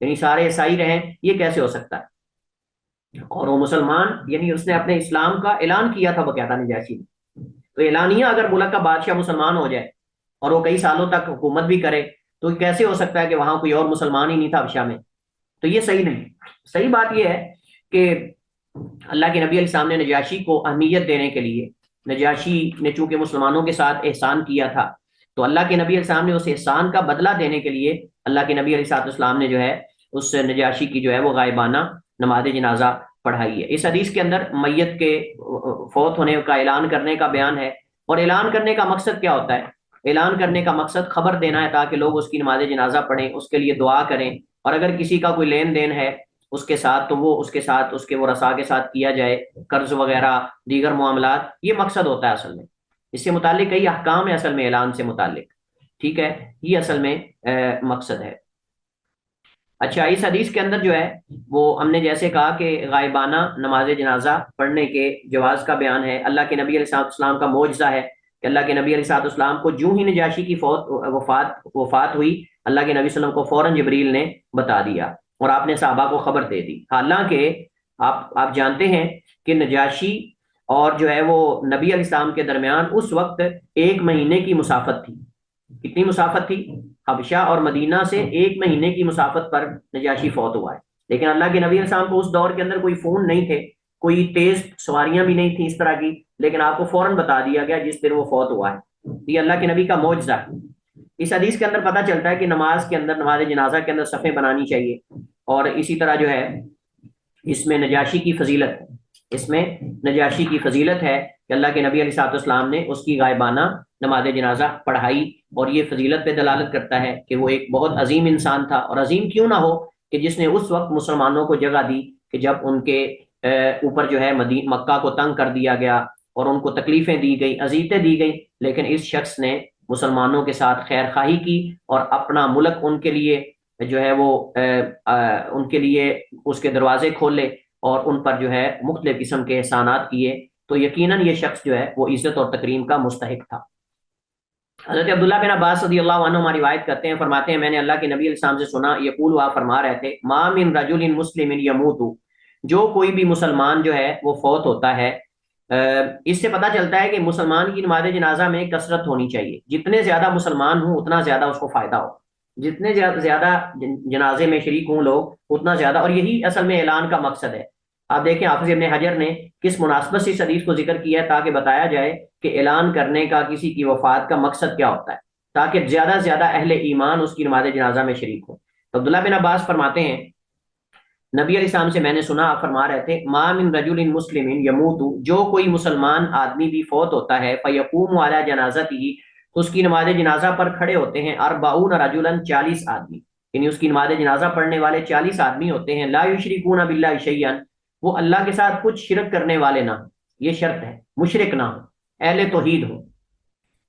یعنی سارے عیسائی رہیں، یہ کیسے ہو سکتا ہے؟ اور وہ مسلمان، یعنی اس نے اپنے اسلام کا اعلان کیا تھا باقاعدہ نجاشی نے۔ تو اعلانیہ اگر ملک کا بادشاہ مسلمان ہو جائے اور وہ کئی سالوں تک حکومت بھی کرے تو کیسے ہو سکتا ہے کہ وہاں کوئی اور مسلمان ہی نہیں تھا حبشہ میں؟ تو یہ صحیح نہیں۔ صحیح بات یہ ہے کہ اللہ کے نبی علیہ السلام نے نجاشی کو اہمیت دینے کے لیے، نجاشی نے چونکہ مسلمانوں کے ساتھ احسان کیا تھا تو اللہ کے نبی علیہ السلام نے اس احسان کا بدلہ دینے کے لیے اللہ کے نبی علیہ السلام نے جو ہے اس نجاشی کی جو ہے وہ غائبانہ نماز جنازہ پڑھائی ہے۔ اس حدیث کے اندر میت کے فوت ہونے کا اعلان کرنے کا بیان ہے، اور اعلان کرنے کا مقصد کیا ہوتا ہے؟ اعلان کرنے کا مقصد خبر دینا ہے تاکہ لوگ اس کی نماز جنازہ پڑھیں، اس کے لیے دعا کریں، اور اگر کسی کا کوئی لین دین ہے اس کے ساتھ تو وہ اس کے ساتھ اس کے ورثاء کے ساتھ کیا جائے، قرض وغیرہ دیگر معاملات، یہ مقصد ہوتا ہے اصل میں۔ اس سے متعلق کئی احکام ہے اصل میں اعلان سے متعلق، ٹھیک ہے، یہ اصل میں مقصد ہے۔ اچھا، اس حدیث کے اندر جو ہے وہ ہم نے جیسے کہا کہ غائبانہ نماز جنازہ پڑھنے کے جواز کا بیان ہے۔ اللہ کے نبی علیہ السلام کا معجزہ ہے کہ اللہ کے نبی علیہ السلام کو جو ہی نجاشی کی وفات ہوئی، اللہ کے نبی صلی اللہ علیہ وسلم کو فوراً جبریل نے بتا دیا اور آپ نے صحابہ کو خبر دے دی۔ حالانکہ آپ جانتے ہیں کہ نجاشی اور جو ہے وہ نبی علیہ السلام کے درمیان اس وقت 1 مہینے کی مسافت تھی۔ کتنی مسافت تھی؟ حبشہ اور مدینہ سے 1 مہینے کی مسافت پر نجاشی فوت ہوا ہے۔ لیکن اللہ کے نبی علیہ السلام کو اس دور کے اندر کوئی فون نہیں تھے، کوئی تیز سواریاں بھی نہیں تھیں اس طرح کی، لیکن آپ کو فوراً بتا دیا گیا جس دن وہ فوت ہوا ہے۔ یہ اللہ کے نبی کا معجزہ ہے۔ اس حدیث کے اندر پتہ چلتا ہے کہ نماز کے اندر، نماز جنازہ کے اندر صفیں بنانی چاہیے، اور اسی طرح جو ہے اس میں نجاشی کی فضیلت ہے، اس میں نجاشی کی فضیلت ہے کہ اللہ کے نبی علیہ السلام نے اس کی غائبانہ نماز جنازہ پڑھائی، اور یہ فضیلت پہ دلالت کرتا ہے کہ وہ ایک بہت عظیم انسان تھا۔ اور عظیم کیوں نہ ہو کہ جس نے اس وقت مسلمانوں کو جگہ دی کہ جب ان کے اوپر جو ہے مکہ کو تنگ کر دیا گیا اور ان کو تکلیفیں دی گئی، اذیتیں دی گئی، لیکن اس شخص نے مسلمانوں کے ساتھ خیر خواہی کی اور اپنا ملک ان کے لیے جو ہے وہ ان کے لیے اس کے دروازے کھولے اور ان پر جو ہے مختلف قسم کے احسانات کیے، تو یقیناً یہ شخص جو ہے وہ عزت اور تکریم کا مستحق تھا۔ حضرت عبداللہ بن عباس رضی اللہ عنہما روایت کرتے ہیں، فرماتے ہیں میں نے اللہ کے نبی علیہ السلام سے سنا، یقول، آپ فرما رہے تھے، ما من رجل مسلم یموت، جو کوئی بھی مسلمان جو ہے وہ فوت ہوتا ہے۔ اس سے پتہ چلتا ہے کہ مسلمان کی نماز جنازہ میں کثرت ہونی چاہیے، جتنے زیادہ مسلمان ہوں اتنا زیادہ اس کو فائدہ ہو، جتنے زیادہ جنازے میں شریک ہوں لوگ اتنا زیادہ، اور یہی اصل میں اعلان کا مقصد ہے۔ آپ دیکھیں حافظ ابن حجر نے کس مناسبت سے اس حدیث کو ذکر کیا ہے، تاکہ بتایا جائے کہ اعلان کرنے کا کسی کی وفات کا مقصد کیا ہوتا ہے، تاکہ زیادہ سے زیادہ اہل ایمان اس کی نماز جنازہ میں شریک ہو۔ تو عبداللہ بن عباس فرماتے ہیں نبی علیہ السلام سے میں نے سنا، آپ فرما رہے تھے، ما من رجل مسلم یموت، جو کوئی مسلمان آدمی بھی فوت ہوتا ہے، فیقوم علی جنازتہ، تو اس کی نماز جنازہ پر کھڑے ہوتے ہیں 40 رجلا، 40 آدمی، یعنی اس کی نماز جنازہ پڑھنے والے 40 آدمی ہوتے ہیں، لا یشرکون باللہ شیئا، وہ اللہ کے ساتھ کچھ شرک کرنے والے نہ ہوں، یہ شرط ہے، مشرک نہ ہوں، اہل توحید ہوں۔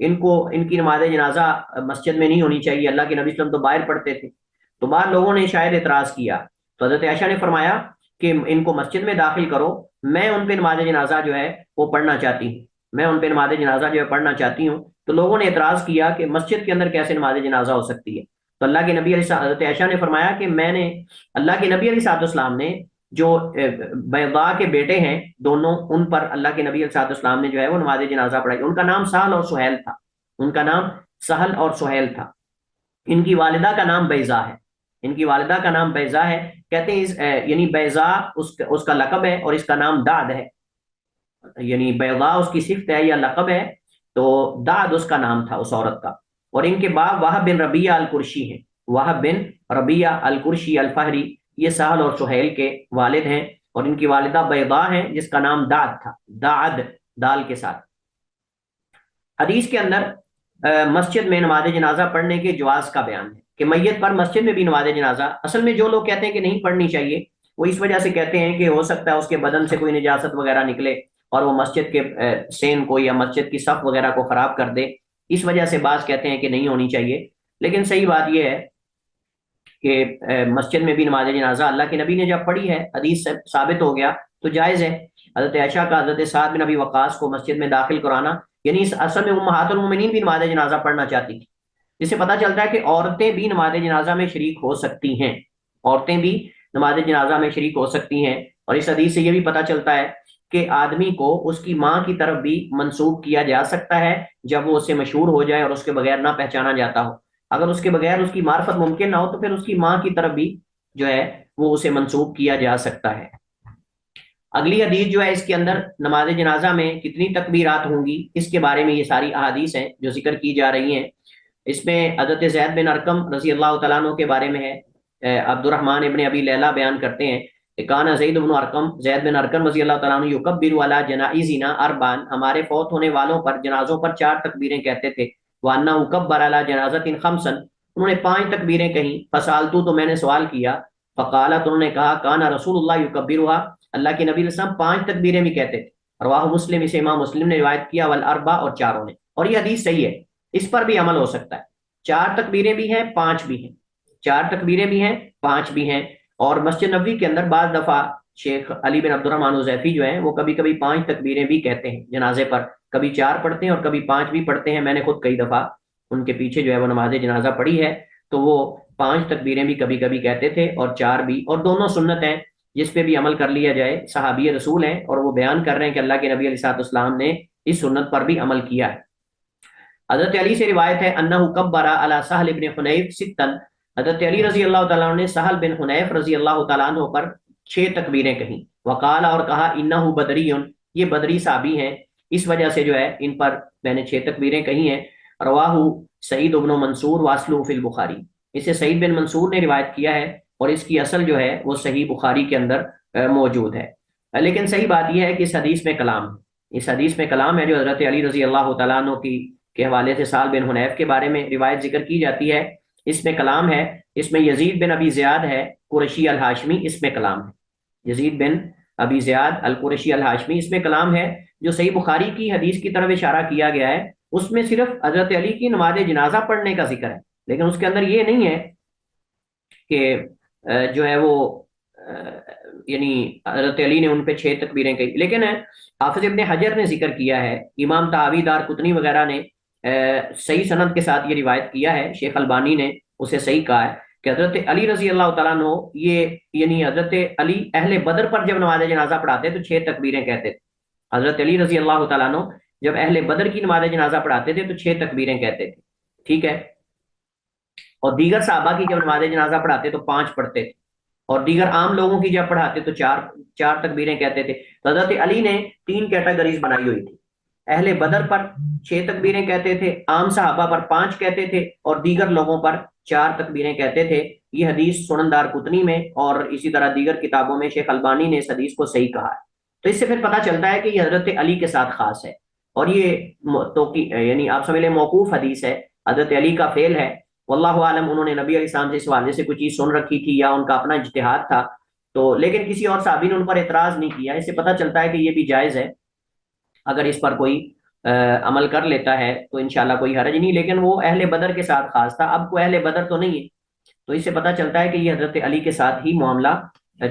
ان کی نماز جنازہ مسجد میں نہیں ہونی چاہیے، اللہ کے نبی صلی اللہ علیہ وسلم تو باہر پڑھتے تھے۔ تو باہر لوگوں نے شاید اعتراض کیا، تو حضرت عائشہ نے فرمایا کہ ان کو مسجد میں داخل کرو، میں ان پہ نماز جنازہ جو ہے وہ پڑھنا چاہتی ہوں، میں ان پہ نماز جنازہ جو ہے پڑھنا چاہتی ہوں۔ تو لوگوں نے اعتراض کیا کہ مسجد کے اندر کیسے نماز جنازہ ہو سکتی ہے؟ تو اللہ کے نبی حضرت عائشہ نے فرمایا کہ میں نے اللہ کے نبی علیہ الصلوۃ والسلام نے جو بیضاء کے بیٹے ہیں دونوں، ان پر اللہ کے نبی علیہ الصلوۃ والسلام نے جو ہے وہ نماز جنازہ پڑھائی۔ ان کا نام سہل اور سہیل تھا، ان کا نام سہل اور سہیل تھا۔ ان کی والدہ کا نام بیضاء ہے، ان کی والدہ کا نام بیضاء ہے، کہتے ہیں یعنی بیضاء اس کا لقب ہے اور اس کا نام دعد ہے، یعنی بیضاء اس کی صفت ہے یا لقب ہے، تو دعد اس کا نام تھا اس عورت کا۔ اور ان کے باپ وہب بن ربیعہ القرشی ہیں، وہب بن ربیعہ القرشی الفہری، یہ سہل اور سہیل کے والد ہیں، اور ان کی والدہ بیضاء ہیں جس کا نام دعد تھا، دعد دال کے ساتھ۔ حدیث کے اندر مسجد میں نماز جنازہ پڑھنے کے جواز کا بیان ہے کہ میت پر مسجد میں بھی نماز جنازہ، اصل میں جو لوگ کہتے ہیں کہ نہیں پڑھنی چاہیے وہ اس وجہ سے کہتے ہیں کہ ہو سکتا ہے اس کے بدن سے کوئی نجاست وغیرہ نکلے اور وہ مسجد کے سین کو یا مسجد کی صف وغیرہ کو خراب کر دے، اس وجہ سے بعض کہتے ہیں کہ نہیں ہونی چاہیے۔ لیکن صحیح بات یہ ہے کہ مسجد میں بھی نماز جنازہ اللہ کے نبی نے جب پڑھی ہے، حدیث سے ثابت ہو گیا تو جائز ہے۔ حضرت عائشہ کا حضرت سعد بن ابی وقاص کو مسجد میں داخل کرانا، یعنی اس اصل میں امہات المومنین بھی نماز جنازہ پڑھنا چاہتی تھی، جس سے پتہ چلتا ہے کہ عورتیں بھی نماز جنازہ میں شریک ہو سکتی ہیں، عورتیں بھی نماز جنازہ میں شریک ہو سکتی ہیں۔ اور اس حدیث سے یہ بھی پتہ چلتا ہے کہ آدمی کو اس کی ماں کی طرف بھی منسوب کیا جا سکتا ہے جب وہ اس سے مشہور ہو جائے اور اس کے بغیر نہ پہچانا جاتا ہو۔ اگر اس کے بغیر اس کی معرفت ممکن نہ ہو تو پھر اس کی ماں کی طرف بھی جو ہے وہ اسے منسوب کیا جا سکتا ہے۔ اگلی حدیث جو ہے اس کے اندر نماز جنازہ میں کتنی تکبیرات ہوں گی اس کے بارے میں یہ ساری احادیث ہیں جو ذکر کی جا رہی ہیں۔ اس میں حضرت زید بن ارقم رضی اللہ تعالیٰ عنہ کے بارے میں ہے، عبد الرحمن ابن ابی لیلہ بیان کرتے ہیں کہ کانا زید بن ارقم، زید بن ارقم رضی اللہ تعالیٰ عنہ یکبر علی جنائزنا اربعا، ہمارے فوت ہونے والوں پر جنازوں پر 4 تکبیریں کہتے تھے، وانہ کبر علی جنازۃ خمسا، انہوں نے 5 تکبیریں کہیں، فسالتو تو میں نے سوال کیا، فقالت انہوں نے کہا کانا رسول اللہ یکبرها، اللہ کے نبی علیہ السلام 5 تکبیریں بھی کہتے تھے۔ رواہ مسلم، اسے امام مسلم نے روایت کیا، والاربع، اور چاروں نے، اور یہ حدیث صحیح ہے، اس پر بھی عمل ہو سکتا ہے، 4 تکبیریں بھی ہیں 5 بھی ہیں، 4 تکبیریں بھی ہیں 5 بھی ہیں۔ اور مسجد نبوی کے اندر بعض دفعہ شیخ علی بن عبد الرحمن حذیفی جو ہیں وہ کبھی کبھی 5 تکبیریں بھی کہتے ہیں جنازے پر، کبھی 4 پڑھتے ہیں اور کبھی 5 بھی پڑھتے ہیں۔ میں نے خود کئی دفعہ ان کے پیچھے جو ہے وہ نماز جنازہ پڑھی ہے، تو وہ 5 تکبیریں بھی کبھی کبھی کہتے تھے اور 4 بھی، اور دونوں سنت ہیں، جس پہ بھی عمل کر لیا جائے۔ صحابی رسول ہیں اور وہ بیان کر رہے ہیں کہ اللہ کے نبی علیہ الصلوۃ والسلام نے اس سنت پر بھی عمل کیا ہے۔ حضرت علی سے روایت ہے انہ کبر علی سہل بن حنیف ستا، حضرت علی رضی اللہ تعالیٰ عنہ نے سہل بن حنیف رضی اللہ تعالیٰ عنہ پر 6 تکبیریں کہیں، وقال، اور کہا انہ بدری، یہ بدری صحابی ہیں، اس وجہ سے جو ہے ان پر میں نے 6 تکبیریں کہی ہیں۔ رواہ سعید بن منصور واصلہ فی البخاری، اسے سعید بن منصور نے روایت کیا ہے اور اس کی اصل جو ہے وہ صحیح بخاری کے اندر موجود ہے۔ لیکن صحیح بات یہ ہے کہ اس حدیث میں کلام ہے، اس حدیث میں کلام ہے جو حضرت علی رضی اللہ تعالیٰ عنہ کے حوالے سے سہل بن حنیف کے بارے میں روایت ذکر کی جاتی ہے، اس میں کلام ہے، اس میں یزید بن ابی زیاد ہے قرشی الہاشمی، اس میں کلام ہے، یزید بن ابی زیاد القرشی الہاشمی، اس میں کلام ہے۔ جو صحیح بخاری کی حدیث کی طرف اشارہ کیا گیا ہے اس میں صرف حضرت علی کی نماز جنازہ پڑھنے کا ذکر ہے، لیکن اس کے اندر یہ نہیں ہے کہ جو ہے وہ یعنی حضرت علی نے ان پہ 6 تکبیریں کہی۔ لیکن حافظ ابن حجر نے ذکر کیا ہے، امام طحاوی، دار قطنی وغیرہ نے صحیح سند کے ساتھ یہ روایت کیا ہے، شیخ البانی نے اسے صحیح کہا ہے کہ حضرت علی رضی اللہ تعالیٰ عنہ یہ یعنی حضرت علی اہل بدر پر جب نماز جنازہ پڑھاتے تو 6 تکبیریں کہتے تھے، حضرت علی رضی اللہ تعالیٰ عنہ جب اہل بدر کی نماز جنازہ پڑھاتے تھے تو 6 تکبیریں کہتے تھے، ٹھیک ہے، اور دیگر صحابہ کی جب نماز جنازہ پڑھاتے تو 5 پڑھتے تھے، اور دیگر عام لوگوں کی جب پڑھاتے تو 4 تکبیریں کہتے تھے۔ تو حضرت علی نے 3 کیٹیگریز بنائی ہوئی تھی، اہل بدر پر 6 تکبیریں کہتے تھے، عام صحابہ پر 5 کہتے تھے، اور دیگر لوگوں پر 4 تکبیریں کہتے تھے۔ یہ حدیث سنن دار قطنی میں اور اسی طرح دیگر کتابوں میں شیخ البانی نے اس حدیث کو صحیح کہا ہے۔ تو اس سے پھر پتہ چلتا ہے کہ یہ حضرت علی کے ساتھ خاص ہے، اور یہ یعنی آپ سمجھ لیں موقوف حدیث ہے، حضرت علی کا فعل ہے، واللہ عالم انہوں نے نبی علیہ السلام سے اس حوالے سے کوئی چیز سن رکھی تھی یا ان کا اپنا اجتہاد تھا، تو لیکن کسی اور صحابی نے ان پر اعتراض نہیں کیا، اس سے پتہ چلتا ہے کہ یہ بھی جائز ہے اگر اس پر کوئی عمل کر لیتا ہے تو انشاءاللہ کوئی حرج نہیں، لیکن وہ اہل بدر کے ساتھ خاص تھا، اب کوئی اہل بدر تو نہیں ہے، تو اس سے پتہ چلتا ہے کہ یہ حضرت علی کے ساتھ ہی معاملہ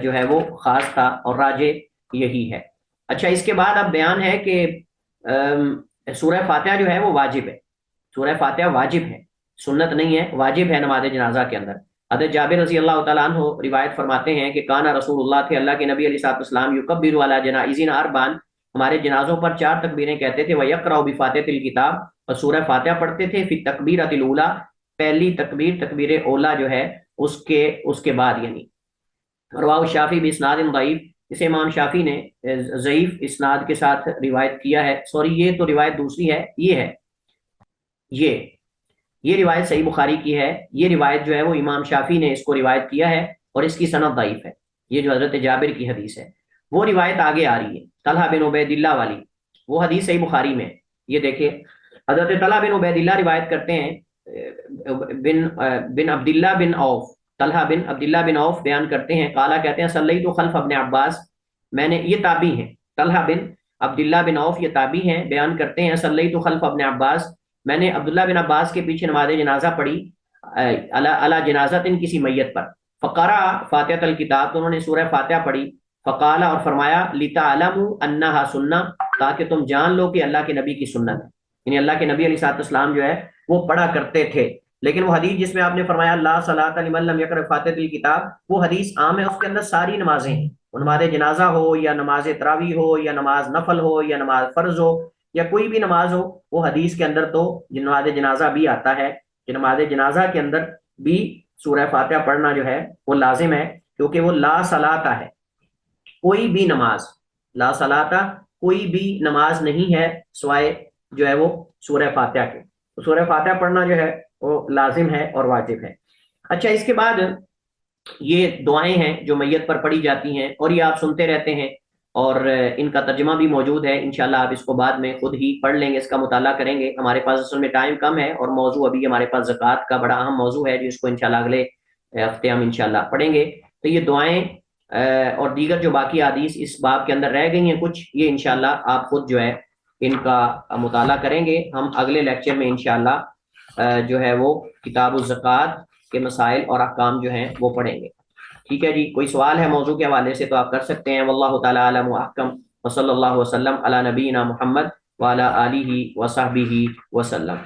جو ہے وہ خاص تھا اور راجے یہی ہے۔ اچھا، اس کے بعد اب بیان ہے کہ سورہ فاتحہ جو ہے وہ واجب ہے، سورہ فاتحہ واجب ہے، سنت نہیں ہے، واجب ہے نماز جنازہ کے اندر۔ حضرت جابر رضی اللہ تعالیٰ عنہ روایت فرماتے ہیں کہ کانا رسول اللہ تھے، اللہ کے نبی علیہ الصلوۃ والسلام یکبر علی جنائزنا اربعا، ہمارے جنازوں پر 4 تکبیریں کہتے تھے، ویقرأ بفاتحۃ الکتاب، اور سورہ فاتحہ پڑھتے تھے، فی التکبیرۃ الاولی، پہلی تکبیر تکبیر اولا جو ہے اس کے بعد، یعنی رواہ شافعی باسناد ضعیف، اسے امام شافعی نے ضعیف اسناد کے ساتھ روایت کیا ہے، سوری یہ تو روایت دوسری ہے، یہ ہے یہ روایت صحیح بخاری کی ہے، یہ روایت جو ہے وہ امام شافعی نے اس کو روایت کیا ہے اور اس کی سند ضعیف ہے، یہ جو حضرت جابر کی حدیث ہے۔ وہ روایت آگے آ رہی ہے طلحہ بن عبید اللہ والی، وہ حدیث صحیح بخاری میں، یہ دیکھیں حضرت طلحہ بن عبید اللہ روایت کرتے ہیں، بن عبداللہ بن عوف، طلحہ بن عبداللہ بن عوف بیان کرتے ہیں، قالا کہتے ہیں صلیت خلف ابن عباس، میں نے، یہ تابعی ہیں، طلحہ بن عبداللہ بن عوف یہ تابعی ہیں، بیان کرتے ہیں صلیت خلف ابن عباس، میں نے عبداللہ بن عباس کے پیچھے نماز جنازہ پڑھی، علی جنازت کسی میت پر، فقرأ فاتحۃ الکتاب، تو انہوں نے سورہ فاتحہ پڑھی، فقال اور فرمایا لتعلموا انہا سنہ، تاکہ تم جان لو کہ اللہ کے نبی کی سنت ہے، یعنی اللہ کے نبی علیہ الصلوۃ والسلام جو ہے وہ پڑھا کرتے تھے۔ لیکن وہ حدیث جس میں آپ نے فرمایا لا صلاۃ لمن لم یقرأ فاتحۃ الکتاب، وہ حدیث عام ہے، اس کے اندر ساری نمازیں ہیں، نماز جنازہ ہو یا نماز تراویح ہو یا نماز نفل ہو یا نماز فرض ہو یا کوئی بھی نماز ہو، وہ حدیث کے اندر تو نماز جنازہ بھی آتا ہے کہ نماز جنازہ کے اندر بھی سورہ فاتحہ پڑھنا جو ہے وہ لازم ہے، کیونکہ وہ لا صلاۃ ہے، کوئی بھی نماز، لا صلاۃ کوئی بھی نماز نہیں ہے سوائے جو ہے وہ سورہ فاتحہ کے، تو سورہ فاتحہ پڑھنا جو ہے وہ لازم ہے اور واجب ہے۔ اچھا، اس کے بعد یہ دعائیں ہیں جو میت پر پڑھی جاتی ہیں، اور یہ آپ سنتے رہتے ہیں اور ان کا ترجمہ بھی موجود ہے، انشاءاللہ آپ اس کو بعد میں خود ہی پڑھ لیں گے، اس کا مطالعہ کریں گے، ہمارے پاس اصل میں ٹائم کم ہے اور موضوع ابھی ہمارے پاس زکوٰۃ کا بڑا اہم موضوع ہے جس کو انشاءاللہ اگلے ہفتے ہم انشاءاللہ پڑھیں گے۔ تو یہ دعائیں اور دیگر جو باقی حدیث اس باب کے اندر رہ گئی ہیں کچھ، یہ انشاءاللہ آپ خود جو ہے ان کا مطالعہ کریں گے، ہم اگلے لیکچر میں انشاءاللہ جو ہے وہ کتاب الزکوٰۃ کے مسائل اور احکام جو ہیں وہ پڑھیں گے۔ ٹھیک ہے جی، کوئی سوال ہے موضوع کے حوالے سے تو آپ کر سکتے ہیں، واللہ تعالی اعلم واحکم، وصلی اللہ وسلم علی نبینا محمد وعلی آلہ وصحبہ وسلم۔